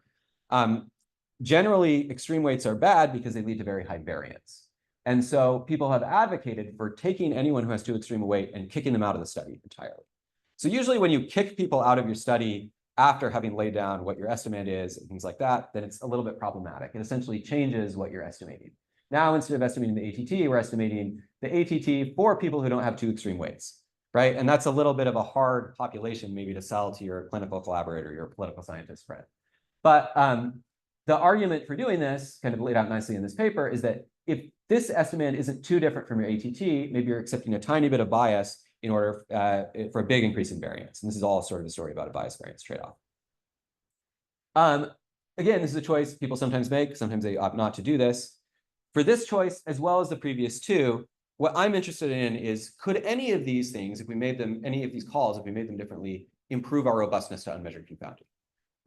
Generally, extreme weights are bad because they lead to very high variance. And so people have advocated for taking anyone who has too extreme a weight and kicking them out of the study entirely. So usually when you kick people out of your study after having laid down what your estimate is and things like that, then it's a little bit problematic. It essentially changes what you're estimating. Now, instead of estimating the ATT, we're estimating the ATT for people who don't have too extreme weights. right? And that's a little bit of a hard population maybe to sell to your clinical collaborator, your political scientist friend. But the argument for doing this, kind of laid out nicely in this paper, is that if this estimate isn't too different from your ATT, maybe you're accepting a tiny bit of bias in order for a big increase in variance. And this is all sort of a story about a bias variance trade-off. Again, this is a choice people sometimes make. Sometimes they opt not to do this. For this choice, as well as the previous two, what I'm interested in is, could any of these things, if we made them, any of these calls, if we made them differently, improve our robustness to unmeasured confounding?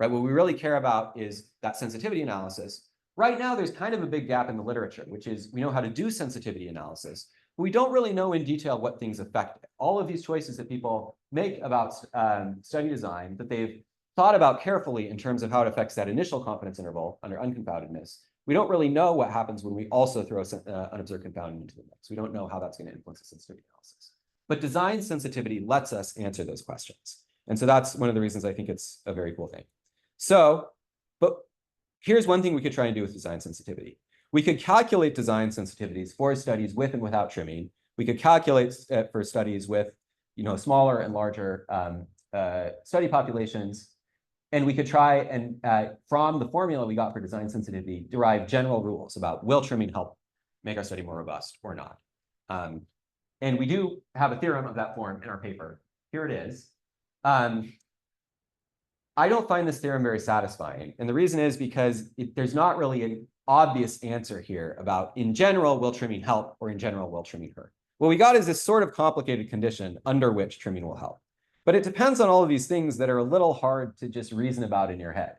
Right? What we really care about is that sensitivity analysis. Right now, there's kind of a big gap in the literature, which is we know how to do sensitivity analysis, but we don't really know in detail what things affect it. All of these choices that people make about study design that they've thought about carefully in terms of how it affects that initial confidence interval under unconfoundedness, we don't really know what happens when we also throw unobserved confounding into the mix. We don't know how that's going to influence the sensitivity analysis. But design sensitivity lets us answer those questions. And so that's one of the reasons I think it's a very cool thing. So, but here's one thing we could try and do with design sensitivity. We could calculate design sensitivities for studies with and without trimming. We could calculate for studies with, smaller and larger study populations. And we could try and, from the formula we got for design sensitivity, derive general rules about will trimming help make our study more robust or not. And we do have a theorem of that form in our paper. Here it is. I don't find this theorem very satisfying. And the reason is because there's not really an obvious answer here about, in general, will trimming help, or in general, will trimming hurt? What we got is this sort of complicated condition under which trimming will help. But it depends on all of these things that are a little hard to just reason about in your head.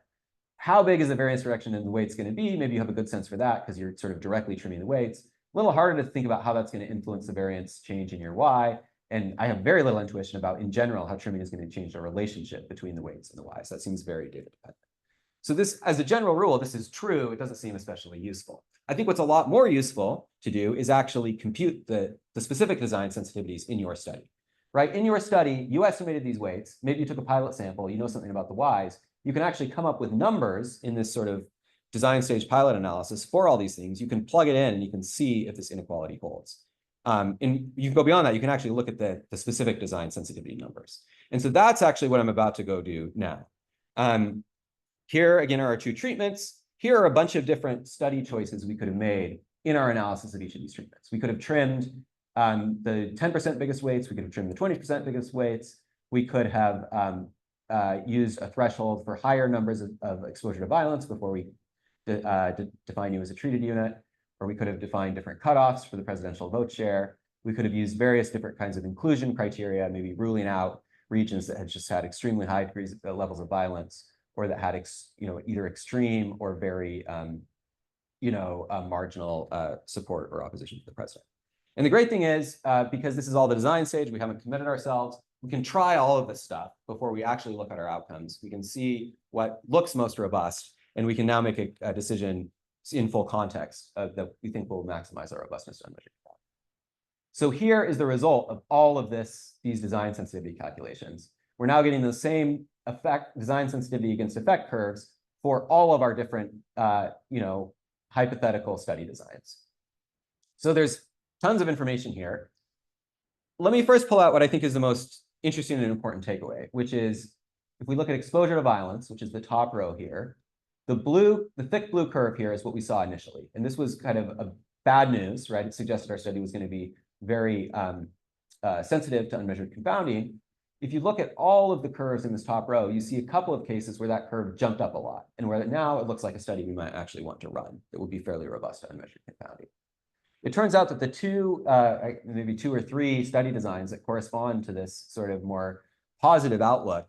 How big is the variance direction in the weights going to be? Maybe you have a good sense for that because you're sort of directly trimming the weights. A little harder to think about how that's going to influence the variance change in your Y. And I have very little intuition about, in general, how trimming is going to change the relationship between the weights and the Ys. That seems very data dependent. So this, as a general rule, this is true. It doesn't seem especially useful. I think what's a lot more useful to do is actually compute the specific design sensitivities in your study. Right? In your study, you estimated these weights. Maybe you took a pilot sample. You know something about the Ys. You can actually come up with numbers in this sort of design stage pilot analysis for all these things. You can plug it in and you can see if this inequality holds. And you can go beyond that. You can actually look at the specific design sensitivity numbers. And so that's actually what I'm about to go do now. Here, again, are our two treatments. Here are a bunch of different study choices we could have made in our analysis of each of these treatments. We could have trimmed the 10% biggest weights. We could have trimmed the 20% biggest weights. We could have used a threshold for higher numbers of exposure to violence before we define you as a treated unit. Or we could have defined different cutoffs for the presidential vote share. We could have used various different kinds of inclusion criteria, maybe ruling out regions that had just had extremely high degrees levels of violence, or that had either extreme or very marginal support or opposition to the president. And the great thing is, because this is all the design stage, we haven't committed ourselves, we can try all of this stuff before we actually look at our outcomes. We can see what looks most robust, and we can now make a decision in full context that we think will maximize our robustness to unmeasured confounding. So here is the result of all of these design sensitivity calculations. We're now getting the same design sensitivity against effect curves for all of our different hypothetical study designs. So there's tons of information here. Let me first pull out what I think is the most interesting and important takeaway, which is if we look at exposure to violence, which is the top row here, the thick blue curve here is what we saw initially. And this was kind of a bad news, right? It suggested our study was going to be very sensitive to unmeasured confounding. If you look at all of the curves in this top row, you see a couple of cases where that curve jumped up a lot, and where now it looks like a study we might actually want to run that would be fairly robust to unmeasured confounding. It turns out that the maybe two or three study designs that correspond to this sort of more positive outlook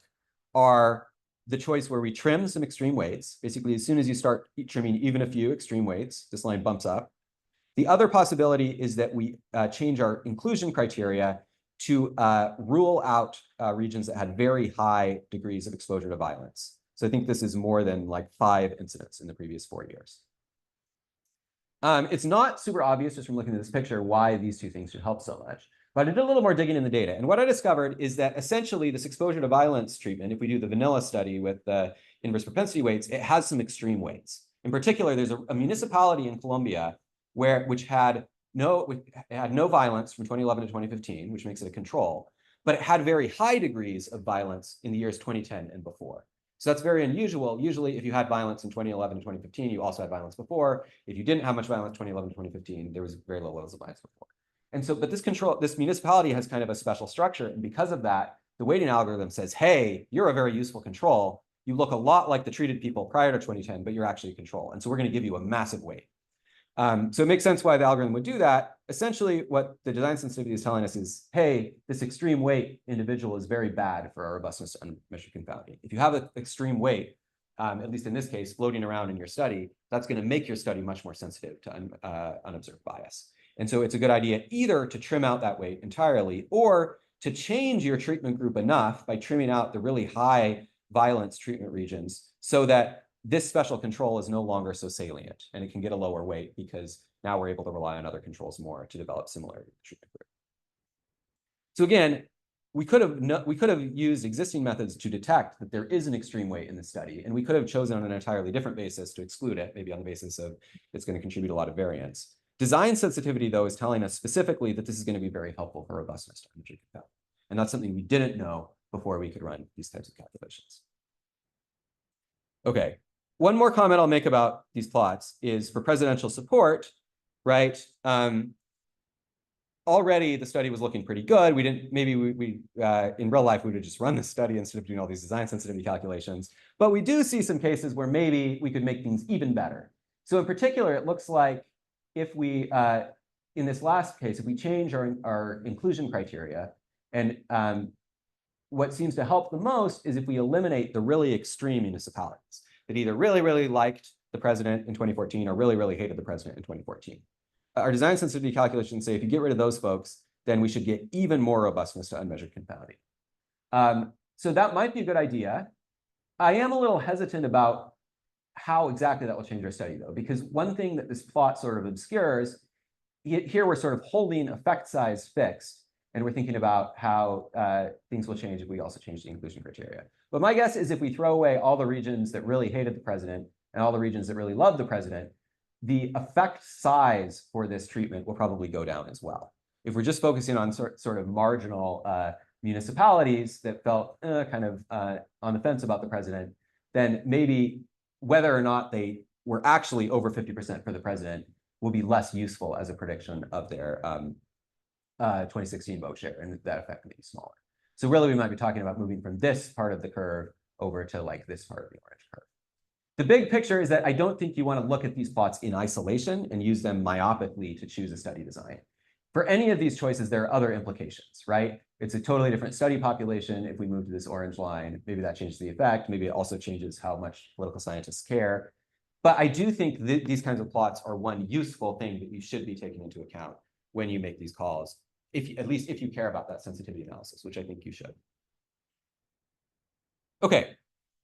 are the choice where we trim some extreme weights. Basically, as soon as you start trimming even a few extreme weights, this line bumps up. The other possibility is that we change our inclusion criteria to rule out regions that had very high degrees of exposure to violence. So I think this is more than like 5 incidents in the previous 4 years. It's not super obvious just from looking at this picture why these two things should help so much, but I did a little more digging in the data. And what I discovered is that essentially this exposure to violence treatment, if we do the vanilla study with the inverse propensity weights, it has some extreme weights. In particular, there's a municipality in Colombia which had no violence from 2011 to 2015, which makes it a control. but it had very high degrees of violence in the years 2010 and before. So that's very unusual. Usually, if you had violence in 2011 and 2015, you also had violence before. If you didn't have much violence 2011 to 2015, there was very low levels of violence before. And so, but this municipality has kind of a special structure. And because of that, the weighting algorithm says, hey, you're a very useful control. You look a lot like the treated people prior to 2010, but you're actually a control. And so we're going to give you a massive weight. So it makes sense why the algorithm would do that. Essentially, what the design sensitivity is telling us is, hey, this extreme weight individual is very bad for our robustness to unmeasured confounding. If you have an extreme weight, at least in this case, floating around in your study, that's going to make your study much more sensitive to unobserved bias. And so it's a good idea either to trim out that weight entirely or to change your treatment group enough by trimming out the really high violence treatment regions so that this special control is no longer so salient and it can get a lower weight because now we're able to rely on other controls more to develop similarity to the treatment group. So again, we could have used existing methods to detect that there is an extreme weight in the study, and we could have chosen on an entirely different basis to exclude it, maybe on the basis of it's going to contribute a lot of variance. Design sensitivity, though, is telling us specifically that this is going to be very helpful for robustness to unmeasured confounding. And that's something we didn't know before we could run these types of calculations. Okay, one more comment I'll make about these plots is for presidential support, right? Already the study was looking pretty good. We didn't, maybe we in real life, we would have just run this study instead of doing all these design sensitivity calculations. But we do see some cases where maybe we could make things even better. So in particular, it looks like if we, in this last case, if we change our inclusion criteria, and what seems to help the most is if we eliminate the really extreme municipalities that either really, really liked the president in 2014 or really, really hated the president in 2014. Our design sensitivity calculations say if you get rid of those folks, then we should get even more robustness to unmeasured confounding. So that might be a good idea. I am a little hesitant about how exactly that will change our study, though, because one thing that this plot sort of obscures, here we're sort of holding effect size fixed, and we're thinking about how things will change if we also change the inclusion criteria. But my guess is if we throw away all the regions that really hated the president and all the regions that really loved the president, the effect size for this treatment will probably go down as well. If we're just focusing on sort of marginal municipalities that felt kind of on the fence about the president, then maybe whether or not they were actually over 50% for the president will be less useful as a prediction of their 2016 vote share, and that effect may be smaller. So really, we might be talking about moving from this part of the curve over to like this part of the orange curve. The big picture is that I don't think you want to look at these plots in isolation and use them myopically to choose a study design. For any of these choices, there are other implications, right? It's a totally different study population. If we move to this orange line, maybe that changes the effect. Maybe it also changes how much political scientists care. But I do think that these kinds of plots are one useful thing that you should be taking into account when you make these calls, at least if you care about that sensitivity analysis, which I think you should. Okay,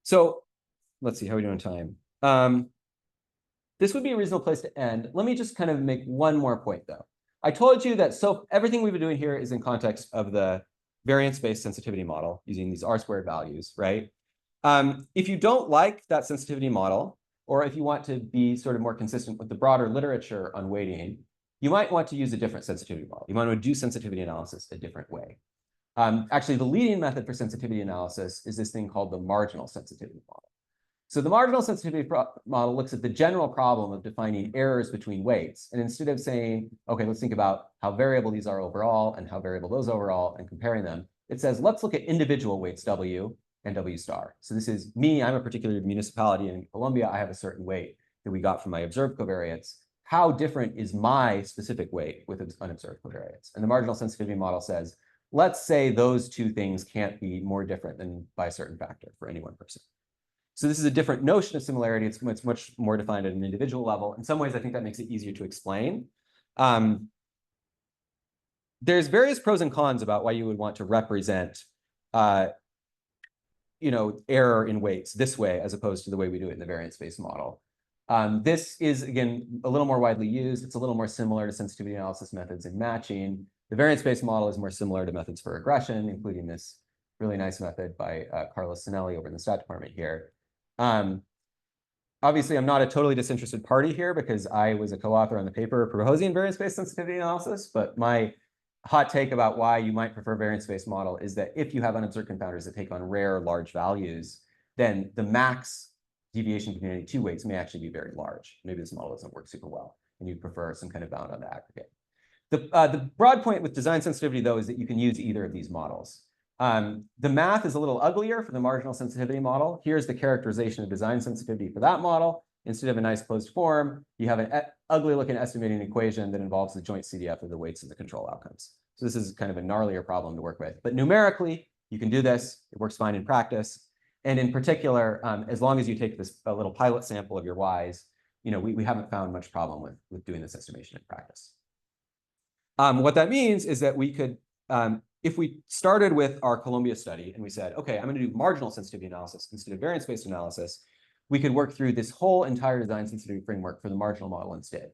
so let's see, how are we doing on time? This would be a reasonable place to end. Let me just kind of make one more point, though. I told you that everything we've been doing here is in context of the variance-based sensitivity model using these R-squared values, right? If you don't like that sensitivity model, or if you want to be sort of more consistent with the broader literature on weighting, you might want to use a different sensitivity model. You want to do sensitivity analysis a different way. Actually, the leading method for sensitivity analysis is this thing called the marginal sensitivity model. So the marginal sensitivity model looks at the general problem of defining errors between weights. And instead of saying, OK, let's think about how variable these are overall and how variable those overall and comparing them, it says, let's look at individual weights W and W star. So this is me. I'm a particular municipality in Colombia. I have a certain weight that we got from my observed covariates. How different is my specific weight with unobserved covariates? And the marginal sensitivity model says, let's say those two things can't be more different than by a certain factor for any one person. So this is a different notion of similarity. It's much more defined at an individual level. In some ways, I think that makes it easier to explain. There's various pros and cons about why you would want to represent error in weights this way as opposed to the way we do it in the variance-based model. This is, again, a little more widely used. It's a little more similar to sensitivity analysis methods in matching. The variance-based model is more similar to methods for regression, including this really nice method by Carlos Sinelli over in the stat department here. Obviously, I'm not a totally disinterested party here because I was a co-author on the paper proposing variance-based sensitivity analysis, but my hot take about why you might prefer variance-based model is that if you have unobserved confounders that take on rare large values, then the max deviation between any two weights may actually be very large. Maybe this model doesn't work super well, and you prefer some kind of bound on the aggregate. The broad point with design sensitivity, though, is that you can use either of these models. The math is a little uglier for the marginal sensitivity model. Here's the characterization of design sensitivity for that model. Instead of a nice closed form, you have an ugly looking estimating equation that involves the joint CDF of the weights and the control outcomes. So this is kind of a gnarlier problem to work with. But numerically, you can do this. It works fine in practice. And in particular, as long as you take this a little pilot sample of your Ys, we haven't found much problem with doing this estimation in practice. What that means is that we could, if we started with our Columbia study and we said, okay, I'm going to do marginal sensitivity analysis instead of variance-based analysis, we could work through this whole entire design sensitivity framework for the marginal model instead.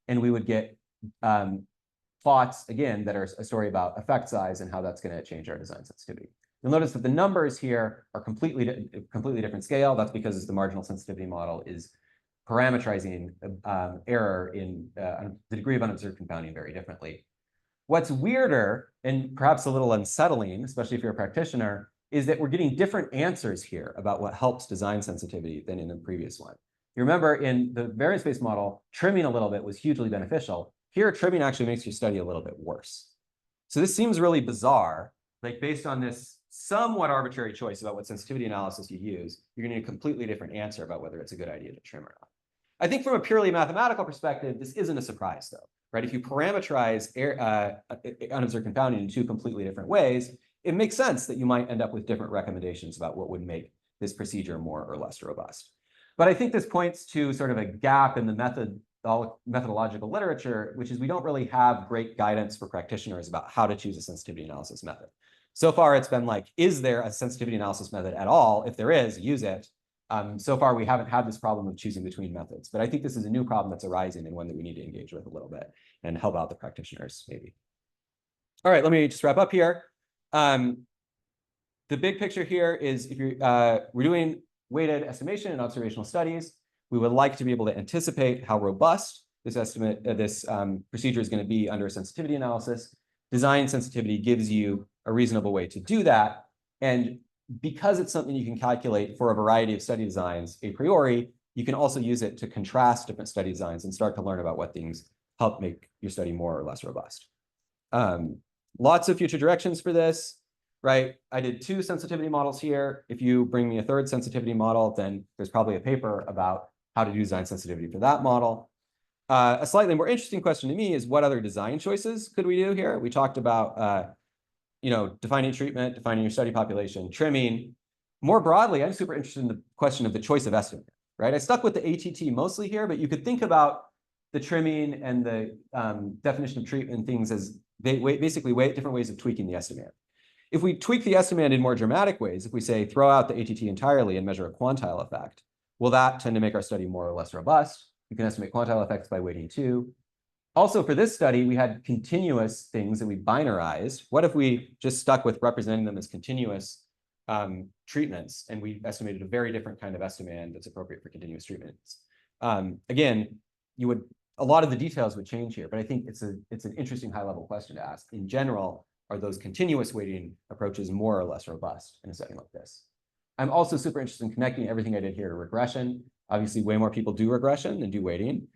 And we would get plots, again, that are a story about effect size and how that's going to change our design sensitivity. You'll notice that the numbers here are completely different scale. That's because the marginal sensitivity model is parameterizing error in the degree of unobserved confounding very differently. What's weirder and perhaps a little unsettling, especially if you're a practitioner, is that we're getting different answers here about what helps design sensitivity than in the previous one. You remember in the variance-based model, trimming a little bit was hugely beneficial. Here, trimming actually makes your study a little bit worse. So this seems really bizarre. Like based on this somewhat arbitrary choice about what sensitivity analysis you use, you're going to get a completely different answer about whether it's a good idea to trim or not. I think from a purely mathematical perspective, this isn't a surprise though, right? If you parameterize unobserved confounding in two completely different ways, it makes sense that you might end up with different recommendations about what would make this procedure more or less robust. But I think this points to sort of a gap in the methodological literature, which is we don't really have great guidance for practitioners about how to choose a sensitivity analysis method. So far, it's been like, is there a sensitivity analysis method at all? If there is, use it. So far, we haven't had this problem of choosing between methods, but I think this is a new problem that's arising and one that we need to engage with a little bit and help out the practitioners, maybe. All right, let me just wrap up here. The big picture here is if you're, we're doing weighted estimation and observational studies. We would like to be able to anticipate how robust this procedure is going to be under a sensitivity analysis. Design sensitivity gives you a reasonable way to do that. And because it's something you can calculate for a variety of study designs a priori, you can also use it to contrast different study designs and start to learn about what things help make your study more or less robust. Lots of future directions for this, right? I did 2 sensitivity models here. If you bring me a 3rd sensitivity model, then there's probably a paper about how to do design sensitivity for that model. A slightly more interesting question to me is what other design choices could we do here? We talked about defining treatment, defining your study population, trimming. More broadly, I'm super interested in the question of the choice of estimate, right? I stuck with the ATT mostly here, but you could think about the trimming and the definition of treatment things as basically different ways of tweaking the estimate. If we tweak the estimate in more dramatic ways, if we say throw out the ATT entirely and measure a quantile effect, will that tend to make our study more or less robust? You can estimate quantile effects by weighting 2. Also, for this study, we had continuous things that we binarized. What if we just stuck with representing them as continuous treatments, and we estimated a very different kind of estimate that's appropriate for continuous treatments? Again, a lot of the details would change here, but I think it's an interesting high-level question to ask. In general, are those continuous weighting approaches more or less robust in a setting like this? I'm also super interested in connecting everything I did here to regression. Obviously, way more people do regression than do weighting.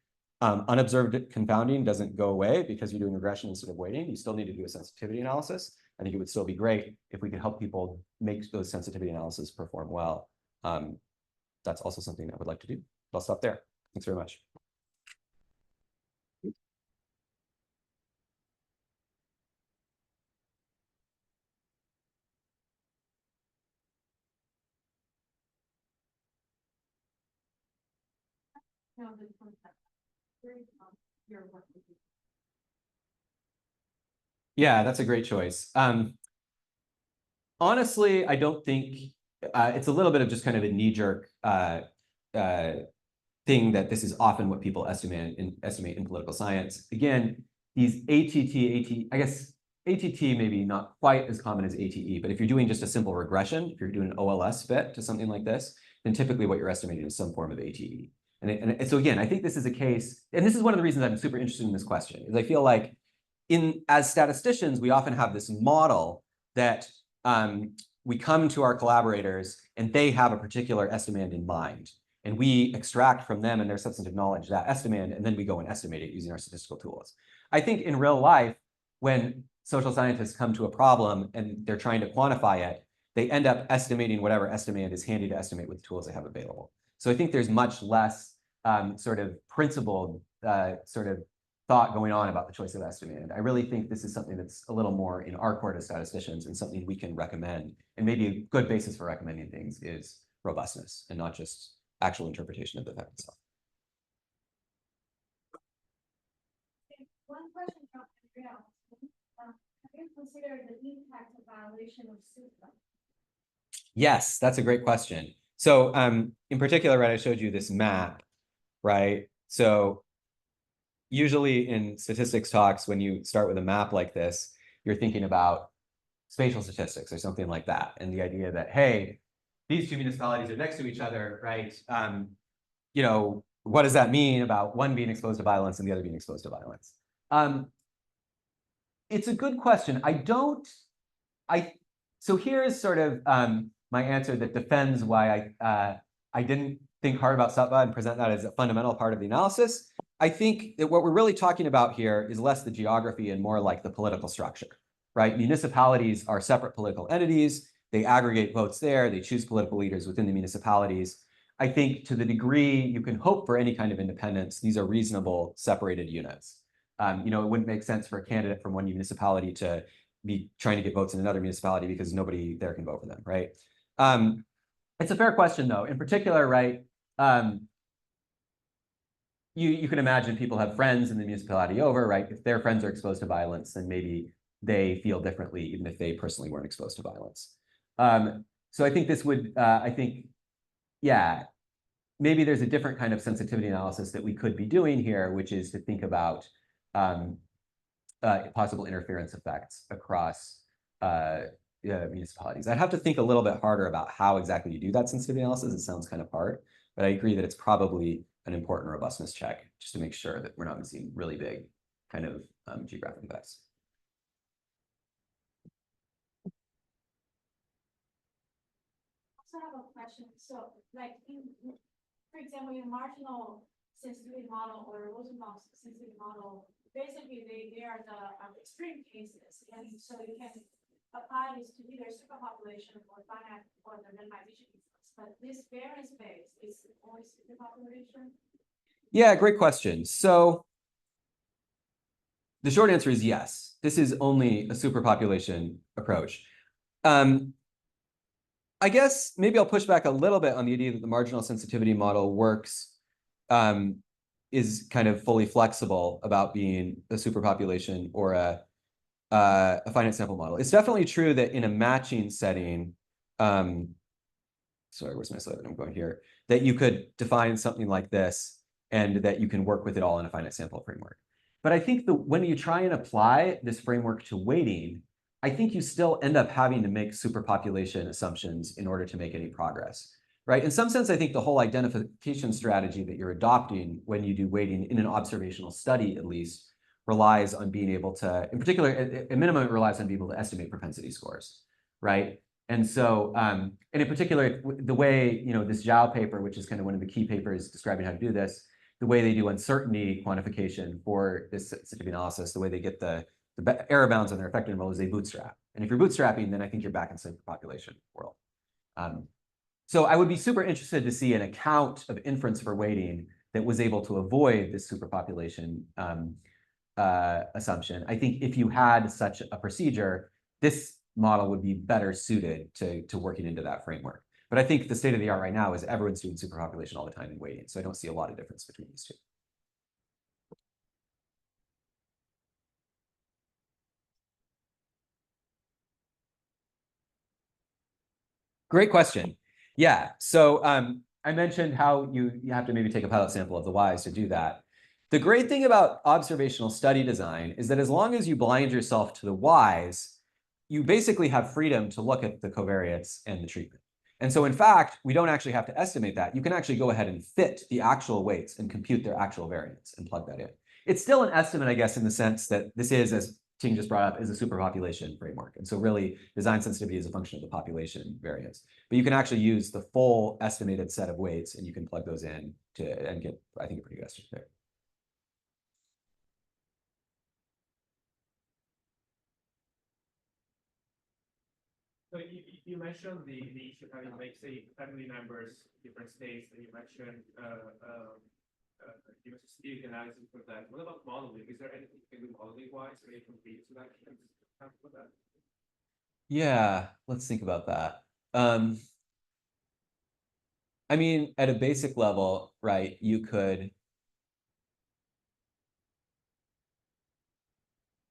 Unobserved confounding doesn't go away because you're doing regression instead of weighting. You still need to do a sensitivity analysis. I think it would still be great if we could help people make those sensitivity analyses perform well. That's also something I would like to do. I'll stop there. Thanks very much. No, this one's your work. Yeah, that's a great choice. Honestly, I don't think it's a little bit of just kind of a knee-jerk thing that this is often what people estimate in political science. Again, these I guess ATT maybe not quite as common as ATE, but if you're doing just a simple regression, if you're doing an OLS fit to something like this, then typically what you're estimating is some form of ATE. And so again, I think this is a case, and this is one of the reasons I'm super interested in this question, is I feel like as statisticians, we often have this model that we come to our collaborators and they have a particular estimand in mind. And we extract from them and their substantive knowledge that estimand, and then we go and estimate it using our statistical tools. I think in real life, when social scientists come to a problem and they're trying to quantify it, they end up estimating whatever estimand is handy to estimate with the tools they have available. So I think there's much less sort of principled sort of thought going on about the choice of estimand. I really think this is something that's a little more in our court as statisticians and something we can recommend. And maybe a good basis for recommending things is robustness and not just actual interpretation of the fact itself. One question from Andrea. Have you considered the impact of violation of SUPA? Yes, that's a great question. So in particular, right, I showed you this map, right? So usually in statistics talks, when you start with a map like this, you're thinking about spatial statistics or something like that. And the idea that, hey, these two municipalities are next to each other, right? You know, what does that mean about one being exposed to violence and the other being exposed to violence? It's a good question. So here's sort of my answer that defends why I didn't think hard about SUPA and present that as a fundamental part of the analysis. I think that what we're really talking about here is less the geography and more like the political structure, right? Municipalities are separate political entities. They aggregate votes there. They choose political leaders within the municipalities. I think to the degree you can hope for any kind of independence, these are reasonable separated units. You know, it wouldn't make sense for a candidate from one municipality to be trying to get votes in another municipality because nobody there can vote for them, right? It's a fair question, though. In particular, right, you can imagine people have friends in the municipality over, right? If their friends are exposed to violence, then maybe they feel differently, even if they personally weren't exposed to violence. So I think this would, yeah, maybe there's a different kind of sensitivity analysis that we could be doing here, which is to think about possible interference effects across municipalities. I'd have to think a little bit harder about how exactly you do that sensitivity analysis. It sounds kind of hard, but I agree that it's probably an important robustness check just to make sure that we're not seeing really big kind of geographic effects. I also have a question. So, like, for example, in marginal sensitivity model or Rosenbaum sensitivity model, basically they are the extreme cases, and so you can apply this to either superpopulation or finite or the minimization cases. But this variance space is only superpopulation. Yeah, great question. So the short answer is yes. This is only a superpopulation approach. I guess maybe I'll push back a little bit on the idea that the marginal sensitivity model works, is kind of fully flexible about being a superpopulation or a finite sample model. It's definitely true that in a matching setting, sorry, where's my slide that I'm going here, that you could define something like this and that you can work with it all in a finite sample framework. But I think that when you try and apply this framework to weighting, I think you still end up having to make superpopulation assumptions in order to make any progress, right? In some sense, I think the whole identification strategy that you're adopting when you do weighting in an observational study, at least, relies on being able to, in particular, at minimum, it relies on being able to estimate propensity scores, right? And so, and in particular, the way, you know, this Zhao paper, which is kind of one of the key papers describing how to do this, the way they do uncertainty quantification for this sensitivity analysis, the way they get the error bounds on their effective interval is they bootstrap. And if you're bootstrapping, then I think you're back in superpopulation world. So I would be super interested to see an account of inference for weighting that was able to avoid this superpopulation assumption. I think if you had such a procedure, this model would be better suited to working into that framework. But I think the state of the art right now is everyone's doing superpopulation all the time in weighting. So I don't see a lot of difference between these two. Great question. Yeah, so I mentioned how you have to maybe take a pilot sample of the Ys to do that. The great thing about observational study design is that as long as you blind yourself to the Ys, you basically have freedom to look at the covariates and the treatment. And so in fact, we don't actually have to estimate that. You can actually go ahead and fit the actual weights and compute their actual variance and plug that in. it's still an estimate, I guess, in the sense that this is, as Ting just brought up, is a superpopulation framework. And so really design sensitivity is a function of the population variance. But you can actually use the full estimated set of weights and you can plug those in and get, I think, a pretty good estimate there. So you mentioned the issue of having, like, say, family members, different states, and you mentioned you sensitivity analysis for that. What about modeling? Is there anything you can do modeling wise where you can beat to that? For that? Yeah, let's think about that. I mean, at a basic level, right, you could,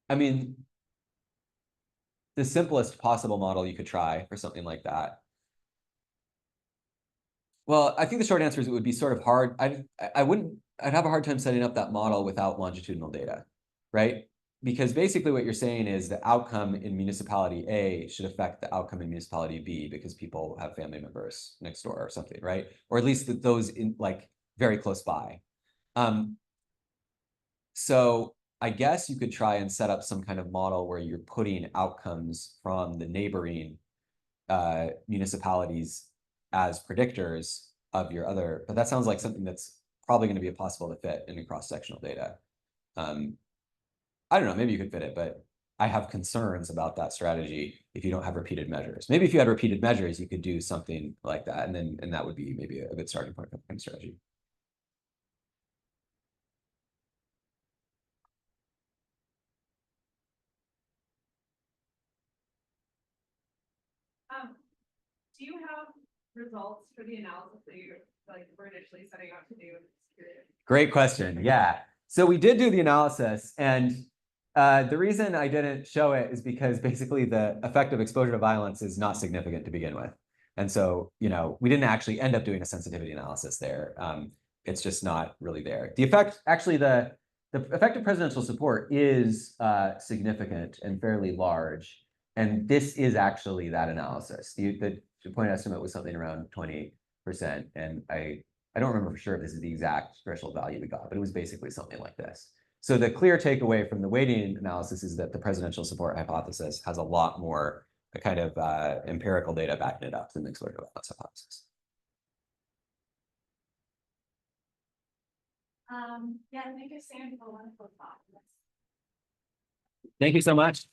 I mean, the simplest possible model you could try for something like that. Well, I think the short answer is it would be sort of hard. I'd have a hard time setting up that model without longitudinal data, right? Because basically what you're saying is the outcome in municipality A should affect the outcome in municipality B because people have family members next door or something, right? Or at least those in like very close by. So I guess you could try and set up some kind of model where you're putting outcomes from the neighboring municipalities as predictors of your other, but that sounds like something that's probably going to be impossible to fit in cross-sectional data. I don't know, maybe you could fit it, but I have concerns about that strategy if you don't have repeated measures. Maybe if you had repeated measures, you could do something like that, and that would be maybe a good starting point for the strategy. Do you have results for the analysis that you were initially setting out to do in this period? Great question. Yeah. So we did do the analysis, and the reason I didn't show it is because basically the effect of exposure to violence is not significant to begin with. And so, we didn't actually end up doing a sensitivity analysis there. It's just not really there. The effect, actually, the effect of presidential support is significant and fairly large. And this is actually that analysis. The point estimate was something around 28%. And I don't remember for sure if this is the exact threshold value we got, but it was basically something like this. So the clear takeaway from the weighting analysis is that the presidential support hypothesis has a lot more kind of empirical data backing it up than the exposure violence hypothesis. Yeah, thank you, Sam, for a wonderful talk. Thank you so much.